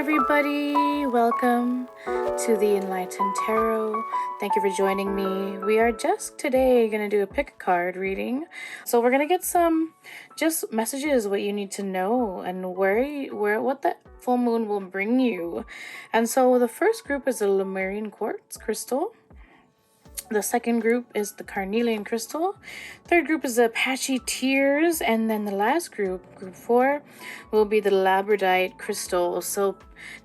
everybody, welcome to the Enlightened Tarot. Thank you for joining me. We are just today going to do a pick a card reading. So we're going to get some just messages, what you need to know and what the full moon will bring you. And so the first group is the Lemurian quartz crystal. The second group is the carnelian crystal. Third group is the Apache tears. And then the last group, group 4, will be the labradorite crystal. So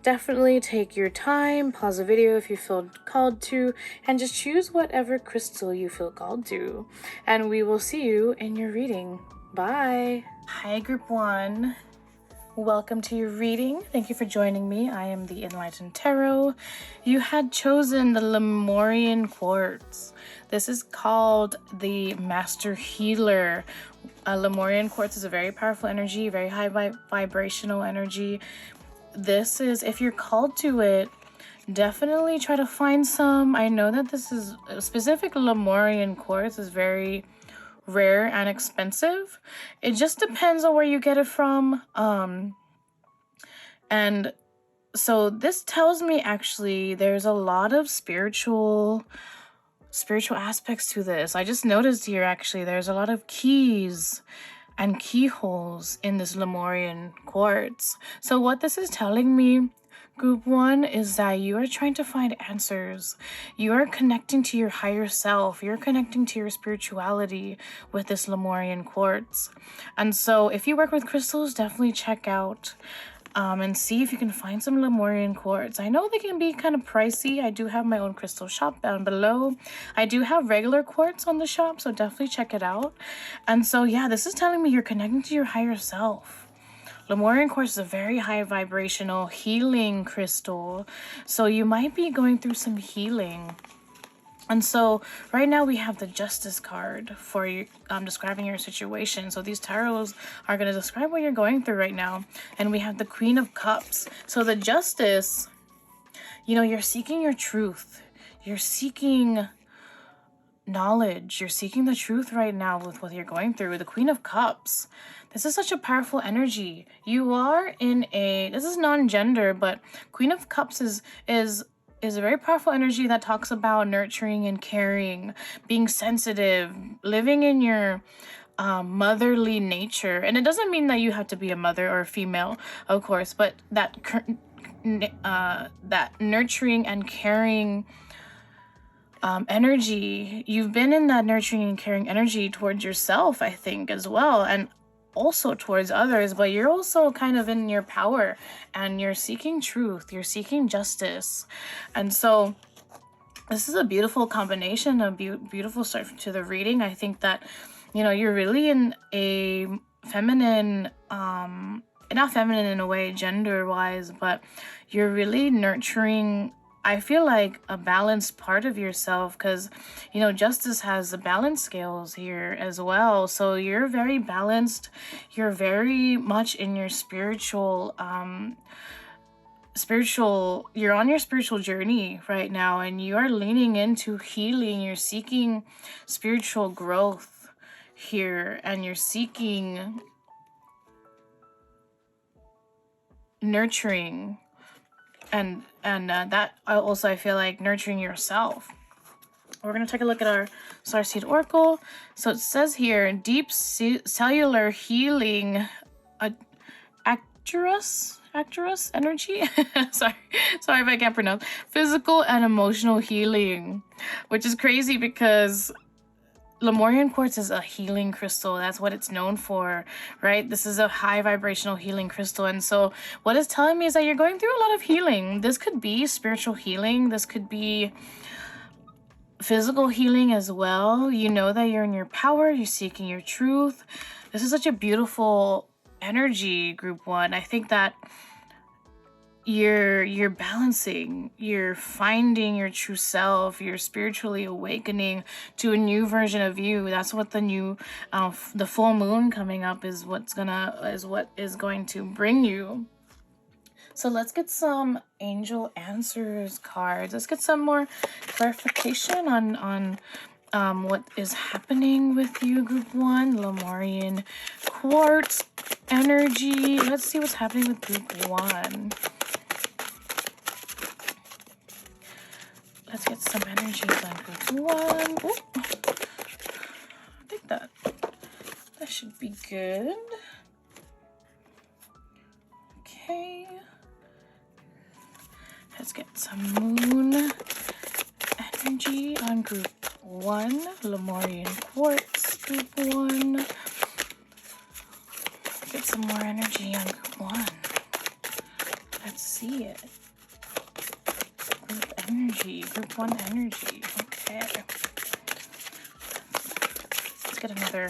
definitely take your time, pause the video if you feel called to, and just choose whatever crystal you feel called to. And we will see you in your reading. Bye. Hi, group 1. Welcome to your reading. Thank you for joining me. I am the Enlightened Tarot. You had chosen the Lemurian quartz. This is called the Master Healer. Lemurian quartz is a very powerful energy, very high vibrational energy. This is, if you're called to it, definitely try to find some. I know that this is specific Lemurian quartz is very rare and expensive. It just depends on where you get it from. And so this tells me actually there's a lot of spiritual aspects to this. I just noticed here actually there's a lot of keys and keyholes in this Lemurian quartz. So what this is telling me, Group 1, is that you are trying to find answers. You are connecting to your higher self. You're connecting to your spirituality with this Lemurian quartz. And so if you work with crystals, definitely check out and see if you can find some Lemurian quartz. I know they can be kind of pricey. I do have my own crystal shop down below. I do have regular quartz on the shop, so definitely check it out. And so yeah, this is telling me you're connecting to your higher self. Lemurian quartz is a very high vibrational healing crystal. So you might be going through some healing. And so right now we have the Justice card for you, describing your situation. So these tarots are going to describe what you're going through right now. And we have the Queen of Cups. So the Justice, you know, you're seeking your truth. You're seeking knowledge. You're seeking the truth right now with what you're going through. The Queen of Cups. This is such a powerful energy. You are in a, this is non-gender, but Queen of Cups is a very powerful energy that talks about nurturing and caring, being sensitive, living in your motherly nature. And it doesn't mean that you have to be a mother or a female, of course, but that nurturing and caring energy. You've been in that nurturing and caring energy towards yourself, I think, as well, and also towards others, but you're also kind of in your power and you're seeking truth, you're seeking justice. And so this is a beautiful combination, a beautiful start to the reading. I think that, you know, you're really in a feminine, not feminine in a way gender wise, but you're really nurturing, I feel like, a balanced part of yourself, because, you know, Justice has the balance scales here as well. So you're very balanced. You're very much in your spiritual, you're on your spiritual journey right now, and you are leaning into healing. You're seeking spiritual growth here, and you're seeking nurturing. And that also, I feel like, nurturing yourself. We're going to take a look at our Starseed Oracle. So it says here, deep cellular healing, actress energy. sorry if I can't pronounce. Physical and emotional healing, which is crazy because Lemurian quartz is a healing crystal. That's what it's known for, right? This is a high vibrational healing crystal. And so what it's telling me is that you're going through a lot of healing. This could be spiritual healing. This could be physical healing as well. You know that you're in your power. You're seeking your truth. This is such a beautiful energy, Group 1. I think that you're balancing, you're finding your true self, you're spiritually awakening to a new version of you. That's what the new the full moon coming up is what is going to bring you. So let's get some angel answers cards. Let's get some more clarification on what is happening with you, Group 1, Lemurian quartz energy. Let's see what's happening with Group 1. Let's get some energies on group 1. Ooh. I think that should be good. Okay. Let's get some moon energy on group 1. Lemurian quartz, group 1. Get some more energy on group 1. Let's see it. Group energy, group 1 energy. Okay. Let's get another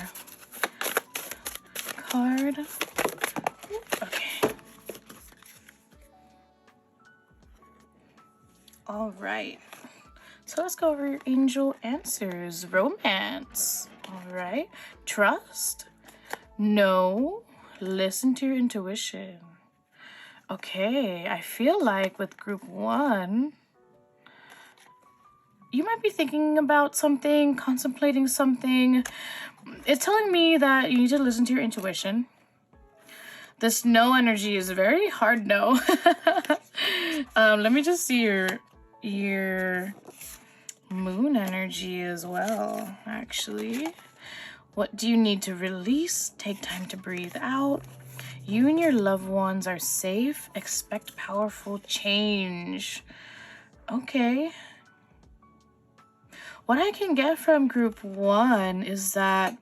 card. Okay. All right. So let's go over your angel answers. Romance. All right. Trust. No. Listen to your intuition. Okay. I feel like with group 1, you might be thinking about something, contemplating something. It's telling me that you need to listen to your intuition. This no energy is a very hard no. Let me just see your moon energy as well, actually. What do you need to release? Take time to breathe out. You and your loved ones are safe. Expect powerful change. Okay. What I can get from group 1 is that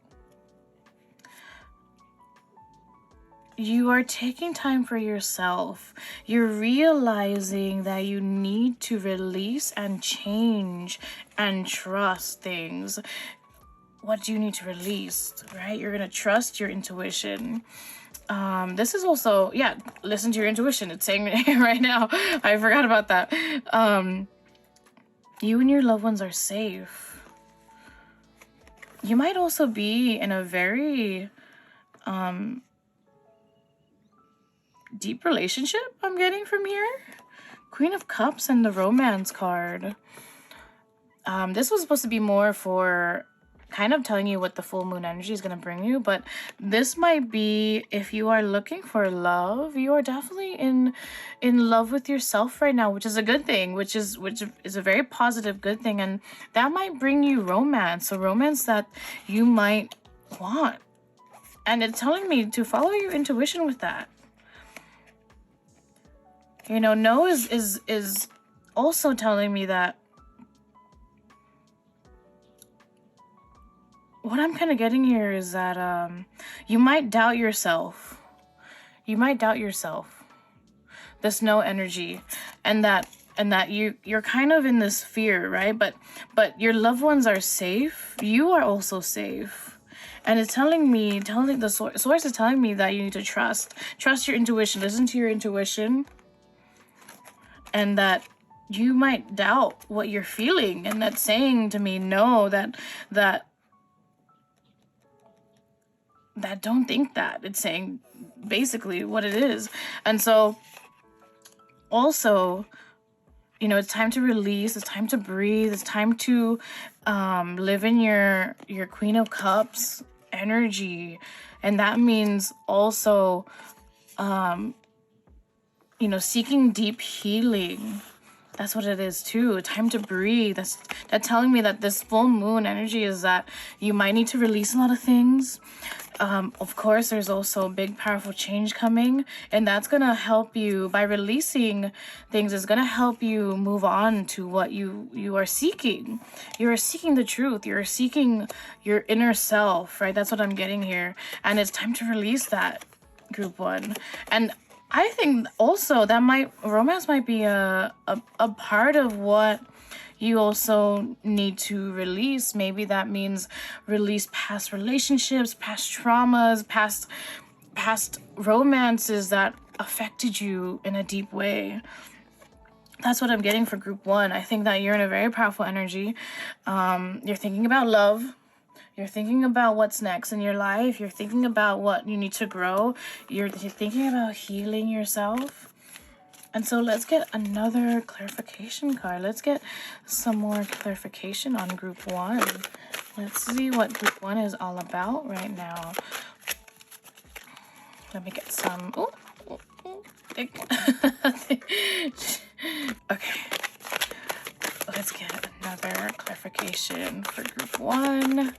you are taking time for yourself. You're realizing that you need to release and change and trust things. What do you need to release, right? You're going to trust your intuition. This is also, yeah, listen to your intuition. It's saying right now. I forgot about that. You and your loved ones are safe. You might also be in a very deep relationship, I'm getting from here. Queen of Cups and the Romance card. This was supposed to be more for kind of telling you what the full moon energy is going to bring you, but this might be, if you are looking for love, you are definitely in love with yourself right now, which is a good thing, which is a very positive good thing, and that might bring you romance, a romance that you might want. And it's telling me to follow your intuition with that. You know, no is also telling me that what I'm kind of getting here is that you might doubt yourself. You might doubt yourself. This no energy, and that you're kind of in this fear, right? But your loved ones are safe. You are also safe. And it's telling me, the source is telling me that you need to trust your intuition, listen to your intuition, and that you might doubt what you're feeling, and that's saying to me, no, that don't think that. It's saying basically what it is. And so also, you know, it's time to release, it's time to breathe, it's time to live in your Queen of Cups energy. And that means also you know, seeking deep healing. That's what it is too. Time to breathe. That's telling me that this full moon energy is that you might need to release a lot of things. Of course, there's also a big, powerful change coming, and that's gonna help you by releasing things. Is gonna help you move on to what you are seeking. You are seeking the truth. You're seeking your inner self, right? That's what I'm getting here, and it's time to release that, group 1. And I think also that romance might be a part of what you also need to release. Maybe that means release past relationships, past traumas, past romances that affected you in a deep way. That's what I'm getting for group 1. I think that you're in a very powerful energy. You're thinking about love. You're thinking about what's next in your life. You're thinking about what you need to grow. You're thinking about healing yourself. And so let's get another clarification card. Let's get some more clarification on group 1. Let's see what group 1 is all about right now. Let me get some. Okay. Let's get another clarification for group 1.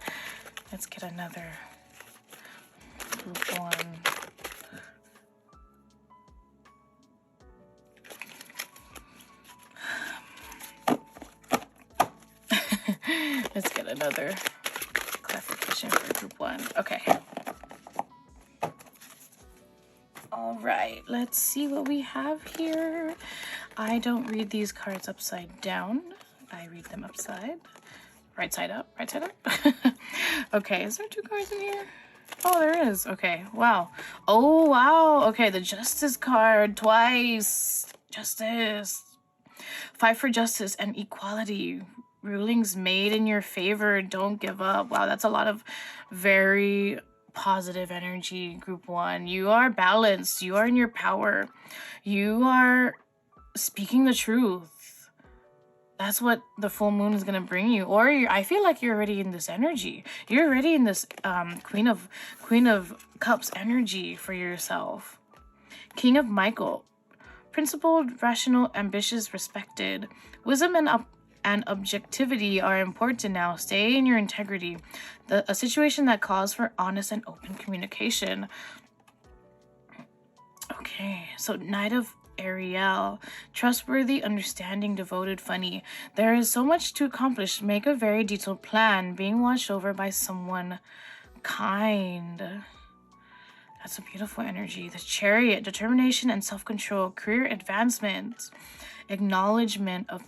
Let's get another group 1. Let's get another clarification for group 1. Okay. All right, let's see what we have here. I don't read these cards upside down. I read them right side up. Okay, is there 2 cards in here? Oh, there is. Okay, wow. Oh, wow. Okay, the Justice card twice. Justice. Fight for justice and equality. Rulings made in your favor. Don't give up. Wow, that's a lot of very positive energy, group 1. You are balanced. You are in your power. You are speaking the truth. That's what the full moon is going to bring you. Or I feel like you're already in this energy. You're already in this Queen of Cups energy for yourself. King of Michael. Principled, rational, ambitious, respected. Wisdom and objectivity are important now. Stay in your integrity. A situation that calls for honest and open communication. Okay, so Knight of Ariel. Trustworthy, understanding, devoted, funny. There is so much to accomplish. Make a very detailed plan. Being watched over by someone kind. That's a beautiful energy. The Chariot. Determination and self-control. Career advancement. Acknowledgement of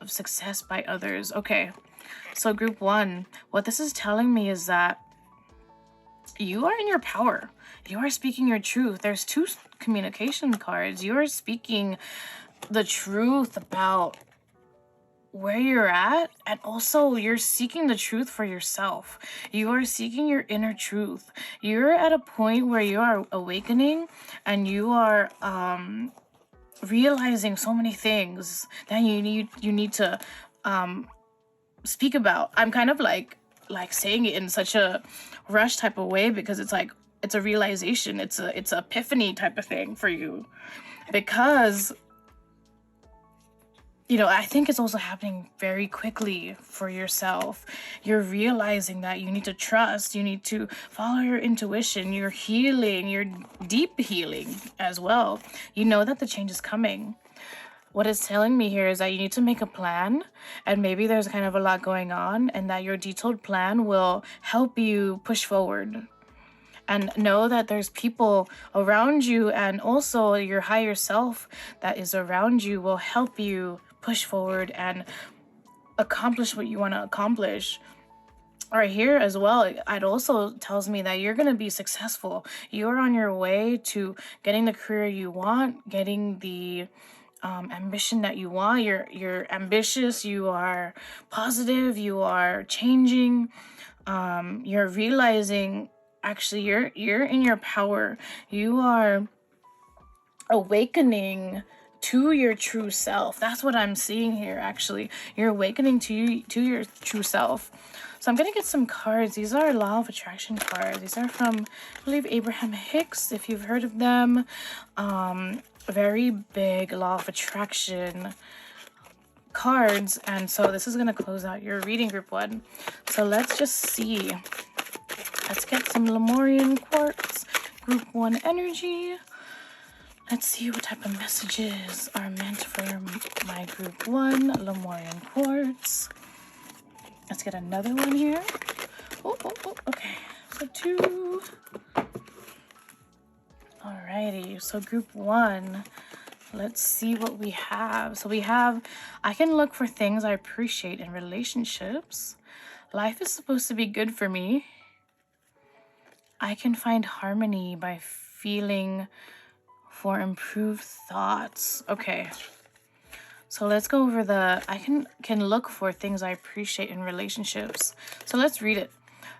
success by others. Okay, so group 1, what this is telling me is that you are in your power. You are speaking your truth. There's 2 communication cards. You are speaking the truth about where you're at, and also you're seeking the truth for yourself. You are seeking your inner truth. You're at a point where you are awakening, and you are realizing so many things that you need to speak about. I'm kind of like saying it in such a rush type of way, because it's like it's a realization, it's a epiphany type of thing for you, because I think it's also happening very quickly for yourself. You're realizing that you need to trust, you need to follow your intuition, you're healing, you're deep healing as well. You know that the change is coming. What it's telling me here is that you need to make a plan, and maybe there's kind of a lot going on, and that your detailed plan will help you push forward. And know that there's people around you, and also your higher self that is around you will help you push forward and accomplish what you want to accomplish. Right here as well, it also tells me that you're going to be successful. You're on your way to getting the career you want, getting the ambition that you want. You're ambitious, you are positive, you are changing, you're realizing actually you're in your power. You are awakening to your true self. That's what I'm seeing here. Actually, you're awakening to your true self. So I'm gonna get some cards. These are law of attraction cards. These are from, I believe, Abraham Hicks, if you've heard of them. Very big law of attraction cards. And so this is gonna close out your reading, group 1. So let's just see. Let's get some Lemurian quartz, group 1 energy. Let's see what type of messages are meant for my group 1 Lemurian quartz. Let's get another one here. Oh, okay. So 2. Alrighty, so group 1. Let's see what we have. So we have, I can look for things I appreciate in relationships. Life is supposed to be good for me. I can find harmony by feeling for improved thoughts. Okay. So let's go over I can look for things I appreciate in relationships. So let's read it.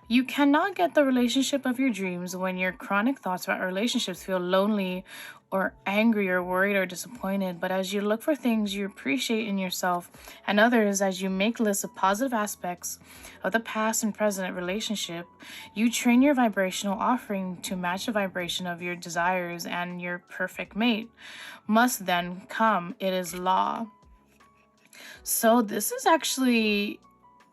You cannot get the relationship of your dreams when your chronic thoughts about relationships feel lonely or angry or worried or disappointed. But as you look for things you appreciate in yourself and others, as you make lists of positive aspects of the past and present relationship, you train your vibrational offering to match the vibration of your desires, and your perfect mate must then come. It is law. So this is actually,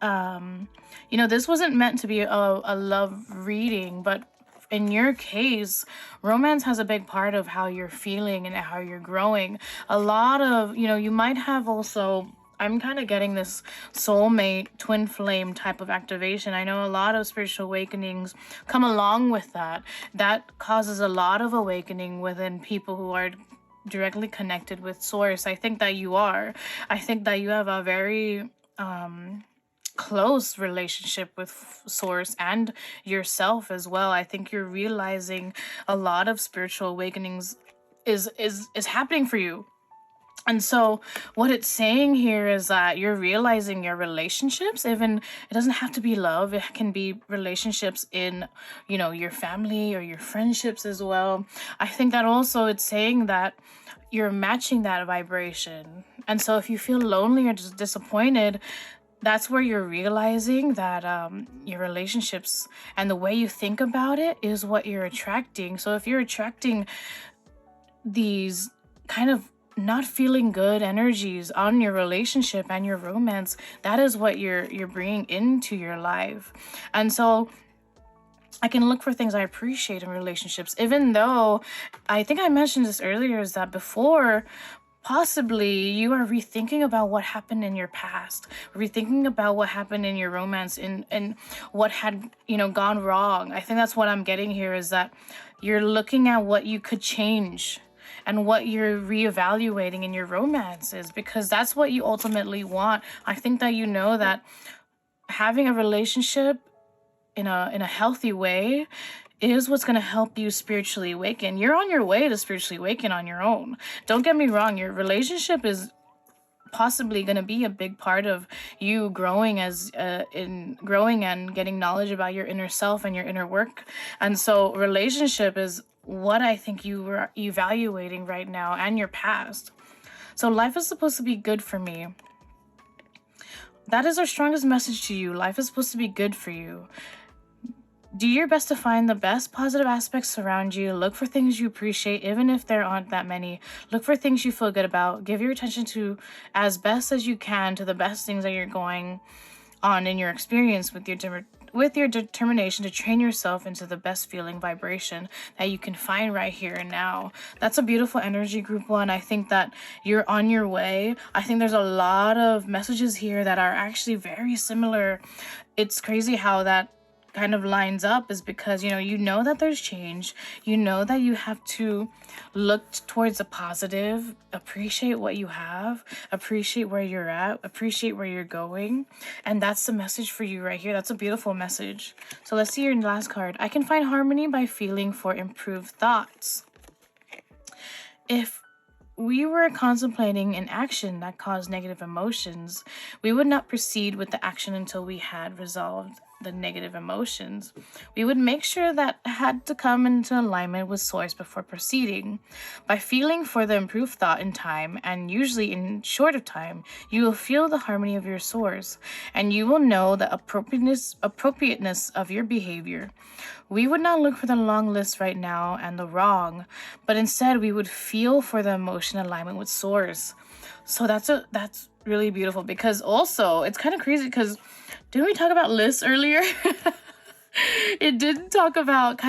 this wasn't meant to be a love reading, but in your case, romance has a big part of how you're feeling and how you're growing. A lot of, you might have also, I'm kind of getting this soulmate, twin flame type of activation. I know a lot of spiritual awakenings come along with that. That causes a lot of awakening within people who are directly connected with source. I think that you are. I think that you have a very close relationship with source and yourself as well. I think you're realizing a lot of spiritual awakenings is happening for you. And so what it's saying here is that you're realizing your relationships, even it doesn't have to be love, it can be relationships in, your family or your friendships as well. I think that also it's saying that you're matching that vibration. And so if you feel lonely or just disappointed, that's where you're realizing that your relationships and the way you think about it is what you're attracting. So if you're attracting these kind of not feeling good energies on your relationship and your romance, that is what you're bringing into your life. And so I can look for things I appreciate in relationships, even though I think I mentioned this earlier, is that before possibly you are rethinking about what happened in your past, rethinking about what happened in your romance and what had, gone wrong. I think that's what I'm getting here, is that you're looking at what you could change and what you're reevaluating in your romances, because that's what you ultimately want. I think that that having a relationship in a healthy way is what's going to help you spiritually awaken. You're on your way to spiritually awaken on your own. Don't get me wrong, your relationship is possibly going to be a big part of you growing as in growing and getting knowledge about your inner self and your inner work. And so relationship is what I think you were evaluating right now, and your past. So life is supposed to be good for me. That is our strongest message to you. Life is supposed to be good for you. Do your best to find the best positive aspects around you. Look for things you appreciate, even if there aren't that many. Look for things you feel good about. Give your attention to, as best as you can, to the best things that you're going on in your experience with your determination to train yourself into the best feeling vibration that you can find right here and now. That's a beautiful energy, group one. I think that you're on your way. I think there's a lot of messages here that are actually very similar. It's crazy how that kind of lines up, is because that there's change. That you have to look towards the positive, appreciate what you have, appreciate where you're at, appreciate where you're going. And that's the message for you right here. That's a beautiful message. So let's see your last card. I can find harmony by feeling for improved thoughts. If we were contemplating an action that caused negative emotions, we would not proceed with the action until we had resolved the negative emotions. We would make sure that had to come into alignment with source before proceeding. By feeling for the improved thought in time, and usually in short of time, you will feel the harmony of your source, and you will know the appropriateness of your behavior. We would not look for the long list right now and the wrong, but instead we would feel for the emotion alignment with source. So that's really beautiful, because also it's kind of crazy, because didn't we talk about lists earlier? It didn't talk about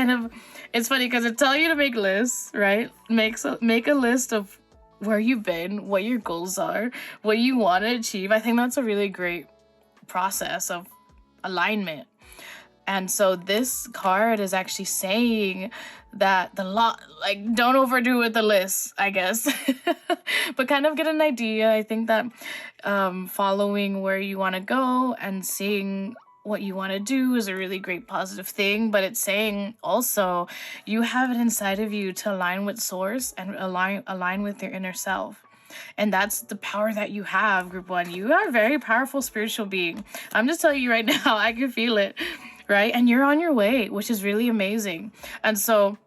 it's funny because it tells you to make lists, right? Make a list of where you've been, what your goals are, what you want to achieve. I think that's a really great process of alignment. And so this card is actually saying that don't overdo with the list, I guess, but kind of get an idea. I think that following where you want to go and seeing what you want to do is a really great positive thing. But it's saying also you have it inside of you to align with source and align with your inner self. And that's the power that you have, group one. You are a very powerful spiritual being. I'm just telling you right now, I can feel it, right? And you're on your way, which is really amazing. And so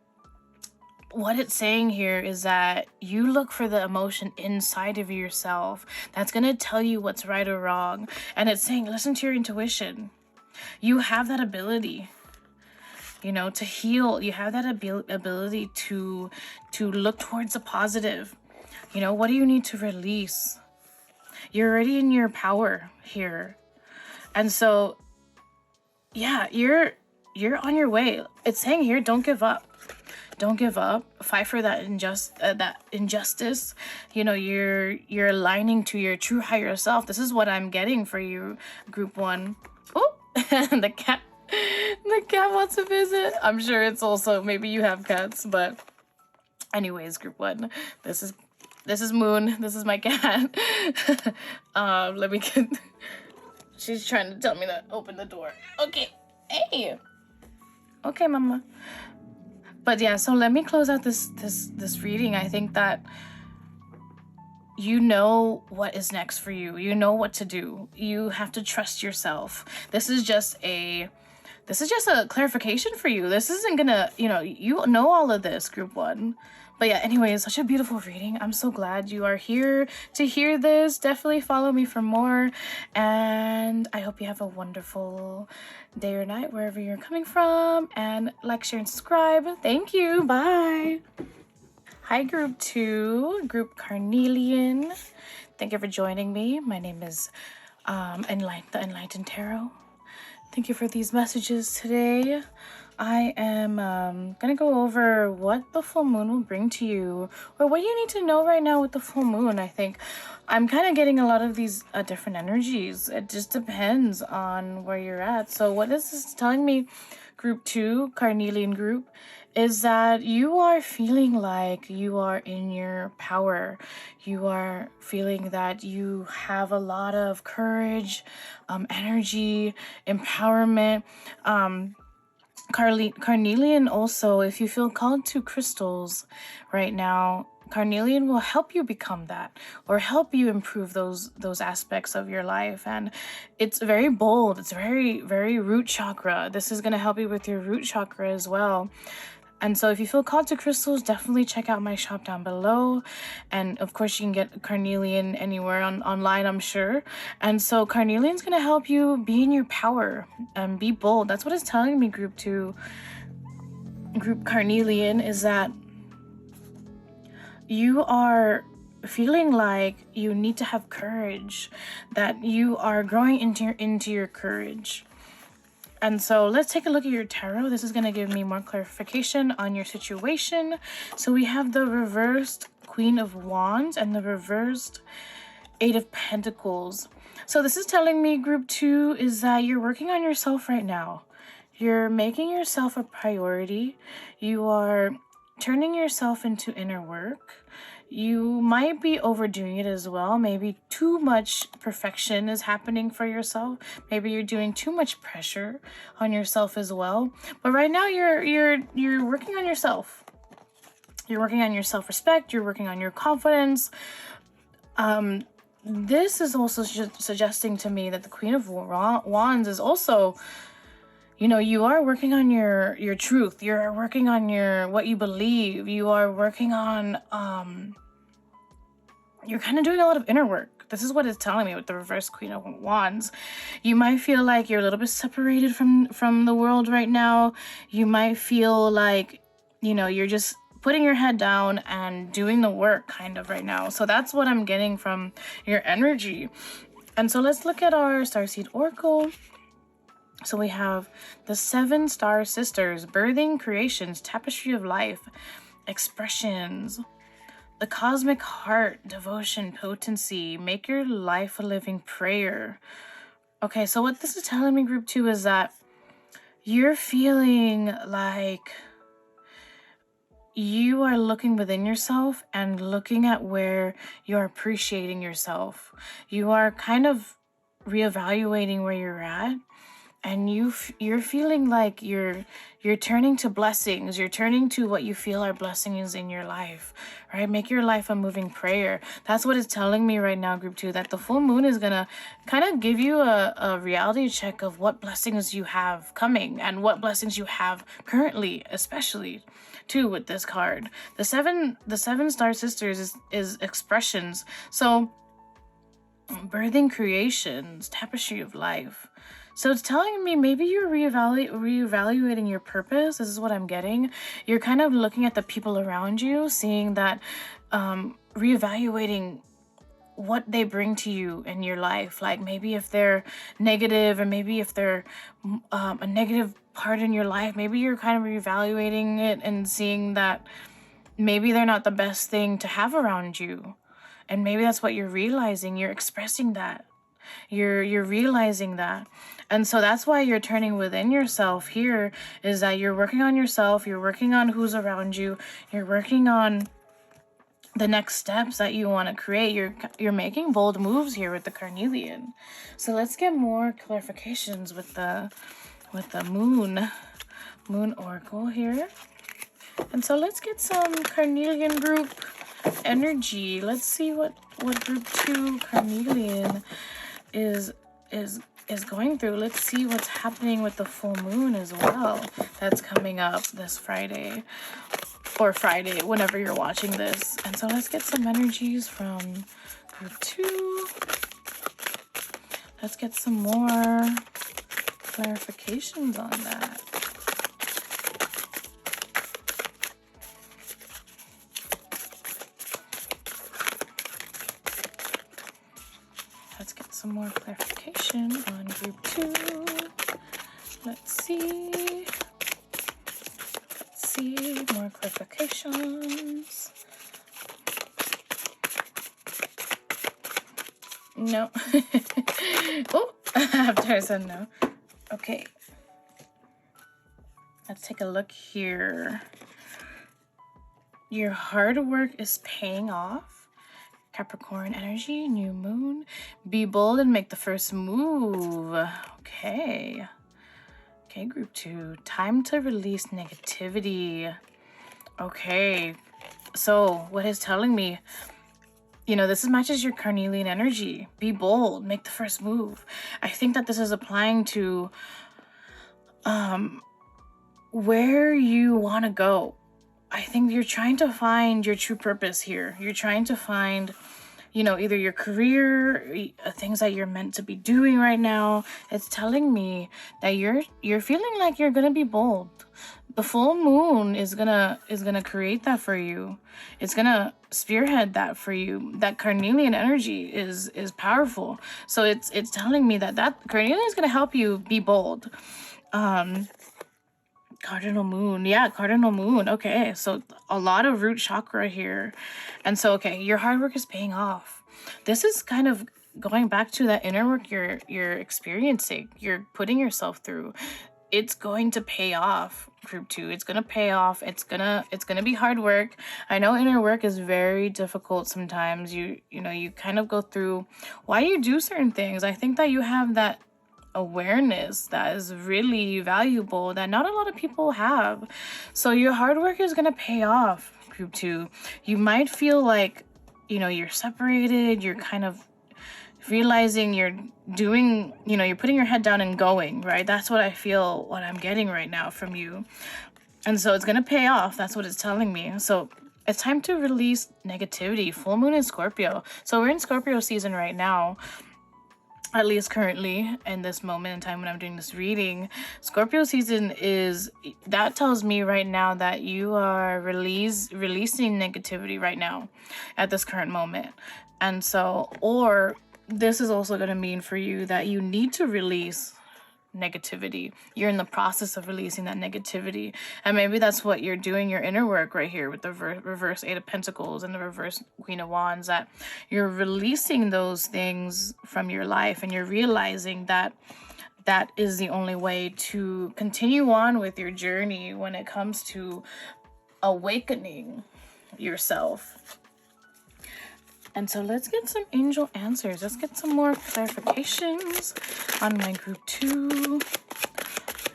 what it's saying here is that you look for the emotion inside of yourself that's going to tell you what's right or wrong. And it's saying, listen to your intuition. You have that ability, to heal. You have that ability to look towards the positive. What do you need to release? You're already in your power here. And so, yeah, you're on your way. It's saying here, don't give up. Don't give up. Fight for that injustice. You know, you're aligning to your true higher self. This is what I'm getting for you, group 1. Oh, the cat. The cat wants to visit. I'm sure it's also, maybe you have cats, but anyways, group 1. This is Moon. This is my cat. Let me get. She's trying to tell me to open the door. Okay. Hey. Okay, mama. But yeah, so let me close out this reading. I think that you know what is next for you. You know what to do. You have to trust yourself. This is just a clarification for you. This isn't gonna, you know all of this, group 1. But yeah, anyways, such a beautiful reading. I'm so glad you are here to hear this. Definitely follow me for more. And I hope you have a wonderful day or night, wherever you're coming from. And like, share, and subscribe. Thank you. Bye. Hi, group 2, group Carnelian. Thank you for joining me. My name is the Enlightened Tarot. Thank you for these messages today. I am gonna go over what the full moon will bring to you, or what you need to know right now with the full moon. I think I'm kind of getting a lot of these different energies. It just depends on where you're at. So what is this telling me, group 2, Carnelian group, is that you are feeling like you are in your power. You are feeling that you have a lot of courage, energy, empowerment. Carnelian also, if you feel called to crystals right now, Carnelian will help you become that, or help you improve those aspects of your life. And it's very bold. It's very, very root chakra. This is going to help you with your root chakra as well. And so if you feel called to crystals, definitely check out my shop down below. And of course, you can get Carnelian anywhere online, I'm sure. And so Carnelian's going to help you be in your power and be bold. That's what it's telling me, group 2. Group Carnelian is that you are feeling like you need to have courage, that you are growing into your courage. And so let's take a look at your tarot. This is going to give me more clarification on your situation. So we have the reversed Queen of Wands and the reversed 8 of Pentacles. So this is telling me, group 2, is that you're working on yourself right now. You're making yourself a priority. You are turning yourself into inner work. You might be overdoing it as well. Maybe too much perfection is happening for yourself. Maybe you're doing too much pressure on yourself as well. But right now you're working on yourself. You're working on your self-respect. You're working on your confidence. This is also suggesting to me that the Queen of Wands is also, you are working on your truth. You're working on what you believe. You are working on, you're kind of doing a lot of inner work. This is what it's telling me with the reverse Queen of Wands. You might feel like you're a little bit separated from the world right now. You might feel like, you're just putting your head down and doing the work kind of right now. So that's what I'm getting from your energy. And so let's look at our Starseed Oracle. So we have the 7 Star Sisters, Birthing Creations, Tapestry of Life, Expressions, the Cosmic Heart, Devotion, Potency, Make Your Life a Living Prayer. Okay, so what this is telling me, group 2, is that you're feeling like you are looking within yourself and looking at where you're appreciating yourself. You are kind of reevaluating where you're at. And you're feeling like you're turning to blessings. You're turning to what you feel are blessings in your life, right? Make your life a moving prayer. That's what it's telling me right now, group 2, that the full moon is going to kind of give you a reality check of what blessings you have coming and what blessings you have currently, especially too with this card. The 7 Star Sisters is expressions. So birthing creations, tapestry of life. So it's telling me maybe you're reevaluating your purpose. This is what I'm getting. You're kind of looking at the people around you, seeing that, reevaluating what they bring to you in your life. Like maybe if they're negative, or maybe if they're a negative part in your life, maybe you're kind of reevaluating it and seeing that maybe they're not the best thing to have around you. And maybe that's what you're realizing. You're expressing that. You're realizing that. And so that's why you're turning within yourself here, is that you're working on yourself, you're working on who's around you, you're working on the next steps that you want to create. You're making bold moves here with the carnelian. So let's get more clarifications with the moon oracle here. And so let's get some carnelian group energy. Let's see what group 2 carnelian is going through. Let's see what's happening with the full moon as well. That's coming up this Friday, or Friday, whenever you're watching this. And so let's get some energies from group 2. Let's get some more clarifications on that. Let's get some more clarification on group 2. Let's see. More clarifications. No. Oh, after I said no. Okay. Let's take a look here. Your hard work is paying off. Capricorn energy, new moon. Be bold and make the first move. Okay. Okay, group 2. Time to release negativity. Okay. So what is telling me, this matches your carnelian energy. Be bold, make the first move. I think that this is applying to where you want to go. I think you're trying to find your true purpose here. You're trying to find, either your career, things that you're meant to be doing right now. It's telling me that you're feeling like you're gonna be bold. The full moon is gonna create that for you. It's gonna spearhead that for you. That carnelian energy is powerful. So it's telling me that carnelian is gonna help you be bold. Cardinal moon. Yeah, cardinal moon. Okay, so a lot of root chakra here. And so, okay, your hard work is paying off. This is kind of going back to that inner work you're experiencing, you're putting yourself through. It's going to pay off, group 2. It's going to pay off. It's going to be hard work. I know inner work is very difficult sometimes. You kind of go through why you do certain things. I think that you have that awareness that is really valuable that not a lot of people have. So your hard work is going to pay off, group 2. You might feel like, you're separated, you're kind of realizing you're doing, you're putting your head down and going, right? That's what I feel, what I'm getting right now from you. And so it's going to pay off. That's what it's telling me. So it's time to release negativity. Full moon in Scorpio. So we're in Scorpio season right now. At least currently in this moment in time when I'm doing this reading. Scorpio season that tells me right now that you are releasing negativity right now at this current moment. And so, or this is also going to mean for you that you need to release negativity. You're in the process of releasing that negativity. And maybe that's what you're doing, your inner work right here with the reverse 8 of Pentacles and the reverse Queen of Wands, that you're releasing those things from your life and you're realizing that that is the only way to continue on with your journey when it comes to awakening yourself. And so let's get some angel answers. Let's get some more clarifications on my group 2.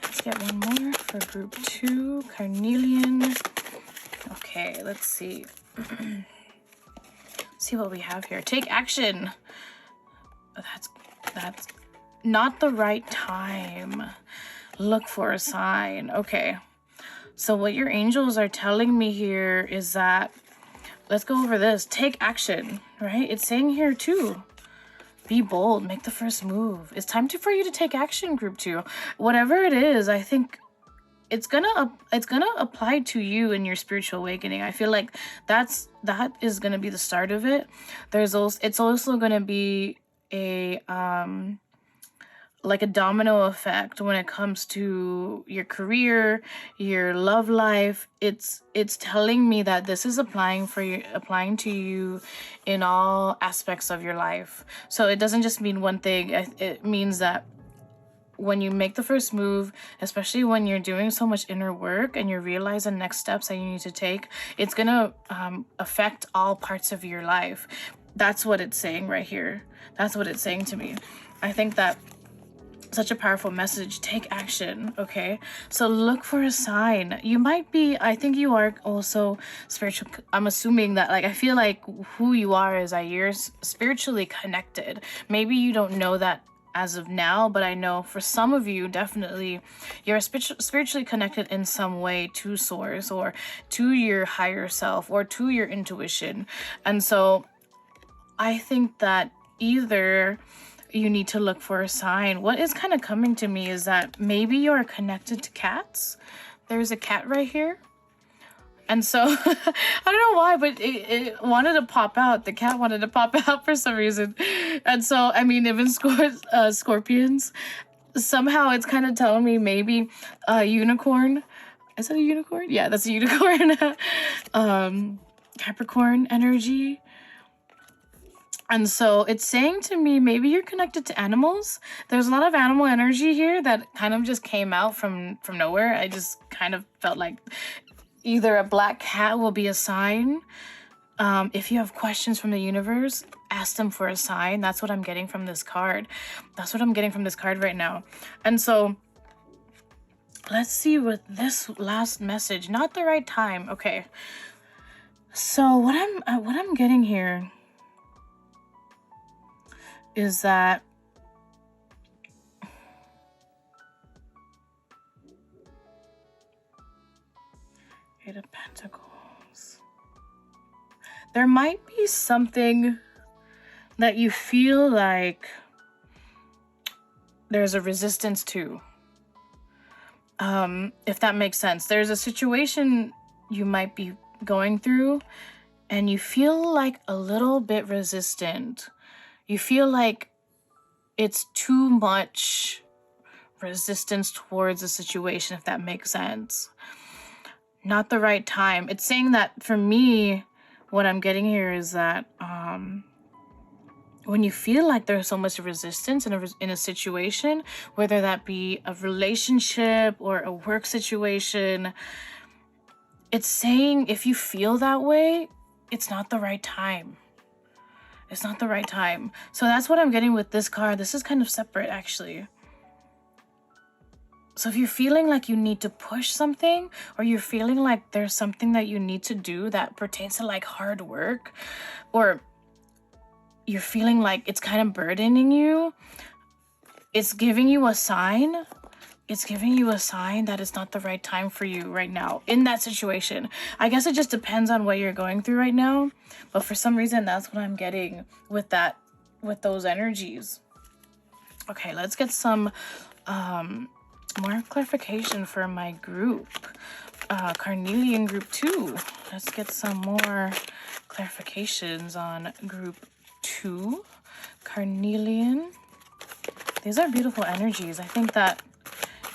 Let's get one more for group 2, carnelian. Okay, let's see. See what we have here. Take action. That's not the right time. Look for a sign. Okay. So what your angels are telling me here is that, let's go over this. Take action, right? It's saying here too, be bold, make the first move. It's time for you to take action, group 2. Whatever it is, I think it's gonna apply to you in your spiritual awakening. I feel like that is gonna be the start of it. It's also gonna be a like a domino effect when it comes to your career, your love life. It's telling me that this is applying to you in all aspects of your life. So it doesn't just mean one thing. It means that when you make the first move, especially when you're doing so much inner work and you realize the next steps that you need to take, it's gonna affect all parts of your life. That's what it's saying right here. That's what it's saying to me. I think that such a powerful message. Take action. Okay, so look for a sign. You might be, I think you are also spiritual. I'm assuming that, like, I feel like who you are is that you're spiritually connected. Maybe you don't know that as of now, but I know for some of you, definitely you're spiritually connected in some way to source, or to your higher self, or to your intuition. And so I think that either you need to look for a sign. What is kind of coming to me is that maybe you're connected to cats. There's a cat right here. And so I don't know why, but it wanted to pop out. The cat wanted to pop out for some reason. And so, I mean, even scorpions, somehow it's kind of telling me maybe a unicorn. Is that a unicorn? Yeah, that's a unicorn. Capricorn energy. And so it's saying to me, maybe you're connected to animals. There's a lot of animal energy here that kind of just came out from nowhere. I just kind of felt like either a black cat will be a sign. If you have questions from the universe, ask them for a sign. That's what I'm getting from this card. That's what I'm getting from this card right now. And so let's see with this last message. Not the right time. Okay. So what I'm getting here is that Eight of Pentacles. There might be something that you feel like there's a resistance to. If that makes sense. There's a situation you might be going through and you feel like a little bit resistant. You feel like it's too much resistance towards a situation, if that makes sense. Not the right time. It's saying that for me, what I'm getting here is that when you feel like there's so much resistance in a situation, whether that be a relationship or a work situation, it's saying if you feel that way, it's not the right time. It's not the right time. So that's what I'm getting with this card. This is kind of separate, actually. So if you're feeling like you need to push something, or you're feeling like there's something that you need to do that pertains to like hard work, or you're feeling like it's kind of burdening you, it's giving you a sign. It's giving you a sign that it's not the right time for you right now in that situation. I guess it just depends on what you're going through right now. But for some reason, that's what I'm getting with that, with those energies. Okay, let's get some more clarification for my group. Carnelian group 2. Let's get some more clarifications on group 2. Carnelian. These are beautiful energies. I think that,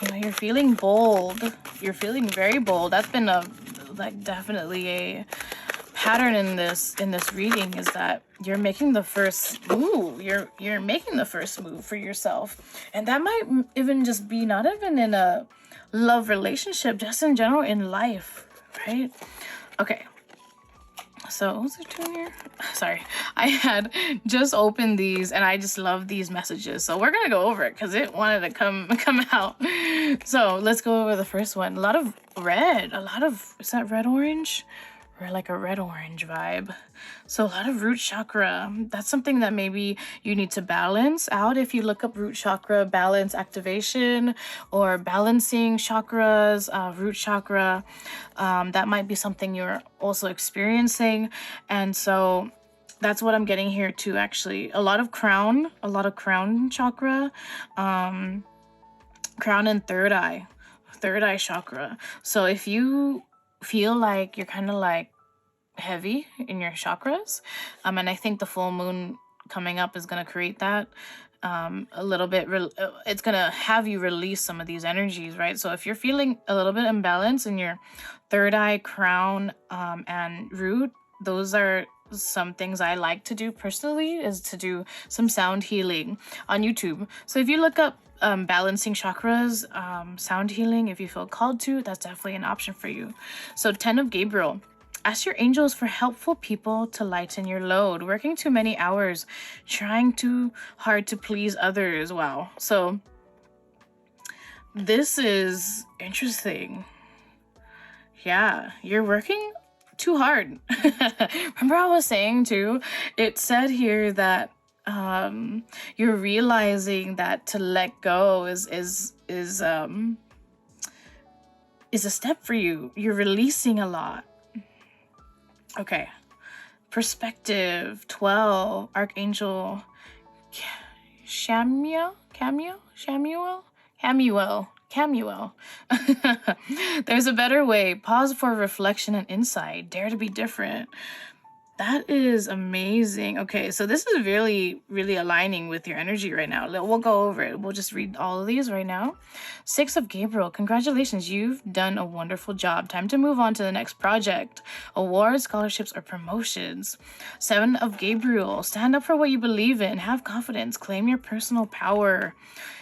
you know, you're feeling bold. You're feeling very bold. That's been definitely a pattern in this reading, is that you're making the first move. You're making the first move for yourself. And that might even just be not even in a love relationship, just in general in life, right? Okay. So what's it doing here? Sorry, I had just opened these and I just love these messages. So we're gonna go over it because it wanted to come out. So let's go over the first one. A lot of red. Is that red orange? Or like a red orange vibe. So a lot of root chakra. That's something that maybe you need to balance out. If you look up root chakra balance activation or balancing chakras, root chakra, that might be something you're also experiencing. And so that's what I'm getting here too, actually. A lot of crown chakra, crown and third eye. third eye chakra. So if you feel like you're kind of like heavy in your chakras, and I think the full moon coming up is going to create that a little bit. It's going to have you release some of these energies, right? So if you're feeling a little bit imbalanced in your third eye, crown, and root, those are some things I like to do personally, is to do some sound healing on YouTube. So if you look up balancing chakras, sound healing, if you feel called to, that's definitely an option for you. So 10 of Gabriel. Ask your angels for helpful people to lighten your load. Working too many hours, trying too hard to please others. Wow. So this is interesting. Yeah, you're working too hard. Remember I was saying too, it said here that you're realizing that to let go is a step for you. You're releasing a lot. Okay. Perspective 12, Archangel Samuel. There's a better way. Pause for reflection and insight. Dare to be different. That is amazing. Okay, so this is really, really aligning with your energy right now. We'll go over it. We'll just read all of these right now. 6 of Gabriel. Congratulations. You've done a wonderful job. Time to move on to the next project. Awards, scholarships, or promotions. 7 of Gabriel. Stand up for what you believe in. Have confidence. Claim your personal power.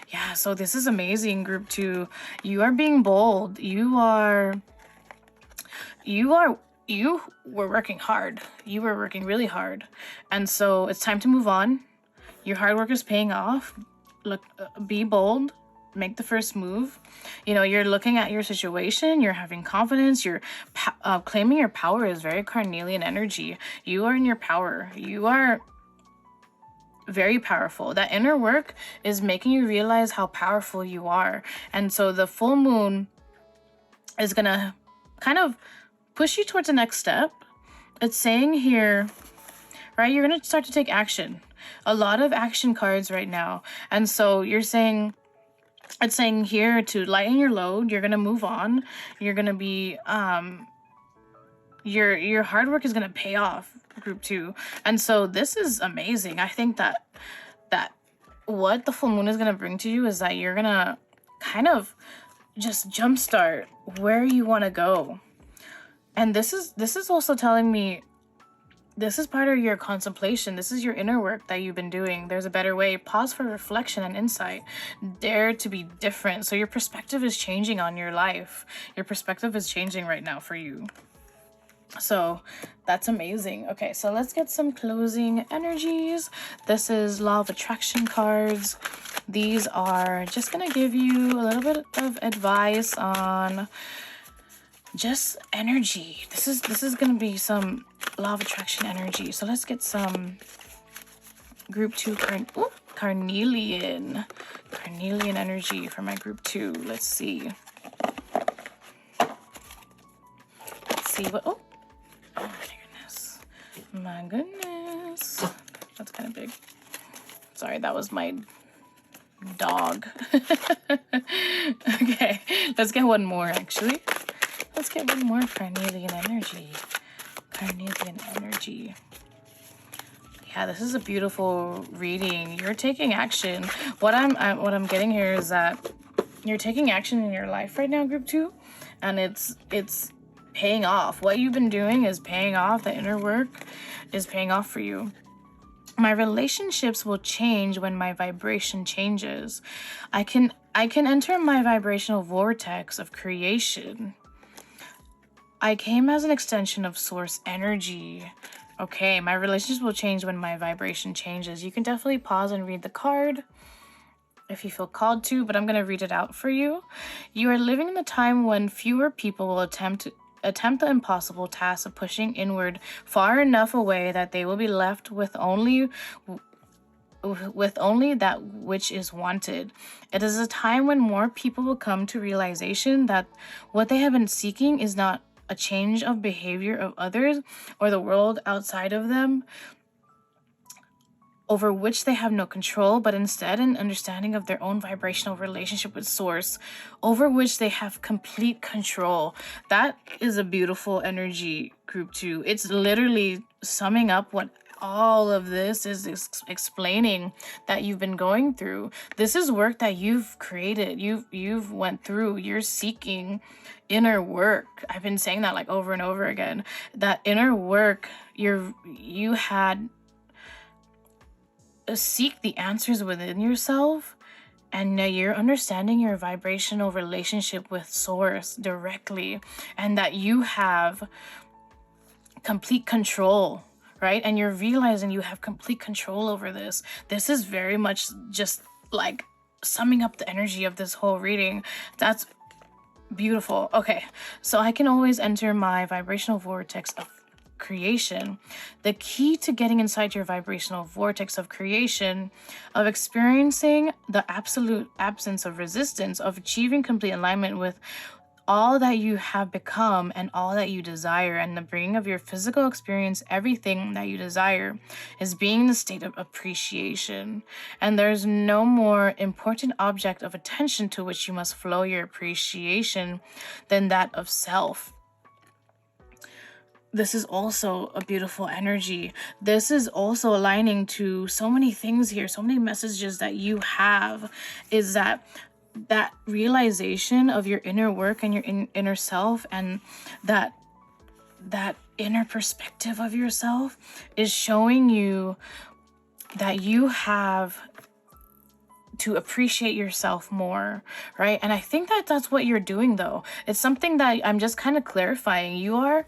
Yeah, so this is amazing, group 2. You are being bold. You were working hard. You were working really hard. And so it's time to move on. Your hard work is paying off. Look, be bold. Make the first move. You know, you're looking at your situation. You're having confidence. You're claiming your power is very Carnelian energy. You are in your power. You are very powerful. That inner work is making you realize how powerful you are. And so the full moon is going to kind of push you towards the next step. It's saying here, right, you're going to start to take action. A lot of action cards right now. And so it's saying here to lighten your load. You're going to move on. You're going to be, your hard work is going to pay off, group 2. And so this is amazing. I think that what the full moon is going to bring to you is that you're going to kind of just jumpstart where you want to go. And this is also telling me this is part of your contemplation. This is your inner work that you've been doing. There's a better way. Pause for reflection and insight. Dare to be different. So your perspective is changing on your life. Your perspective is changing right now for you. So that's amazing. Okay, so let's get some closing energies. This is Law of Attraction cards. These are just going to give you a little bit of advice on just energy. This is going to be some Law of Attraction energy. So let's get some group 2 Carnelian energy for my group 2. Let's see what oh my goodness, that's kind of big. Sorry, that was my dog. Okay, let's get one more actually. Let's get one more Carnelian energy. Yeah, this is a beautiful reading. You're taking action. What I'm getting here is that you're taking action in your life right now, group 2, and it's paying off. What you've been doing is paying off. The inner work is paying off for you. My relationships will change when my vibration changes. I can enter my vibrational vortex of creation. I came as an extension of source energy. Okay, my relationships will change when my vibration changes. You can definitely pause and read the card if you feel called to, but I'm going to read it out for you. You are living in a time when fewer people will attempt the impossible task of pushing inward far enough away that they will be left with only that which is wanted. It is a time when more people will come to realization that what they have been seeking is not a change of behavior of others or the world outside of them. over which they have no control, but instead an understanding of their own vibrational relationship with source, over which they have complete control. That is a beautiful energy, group 2. It's literally summing up what all of this is explaining that you've been going through. This is work that you've created, you've went through. You're seeking inner work. I've been saying that like over and over again. That inner work, you had seek the answers within yourself, and now you're understanding your vibrational relationship with source directly, and that you have complete control, right? And you're realizing you have complete control over this. This is very much just like summing up the energy of this whole reading. That's beautiful. Okay, so I can always enter my vibrational vortex of creation. The key to getting inside your vibrational vortex of creation, of experiencing the absolute absence of resistance, of achieving complete alignment with all that you have become and all that you desire, and the bringing of your physical experience, everything that you desire, is being in the state of appreciation. And there's no more important object of attention to which you must flow your appreciation than that of self. This is also a beautiful energy. This is also aligning to so many things here, so many messages that you have, is that realization of your inner work and your inner self, and that inner perspective of yourself is showing you that you have to appreciate yourself more, right? And I think that that's what you're doing, though. It's something that I'm just kind of clarifying. You are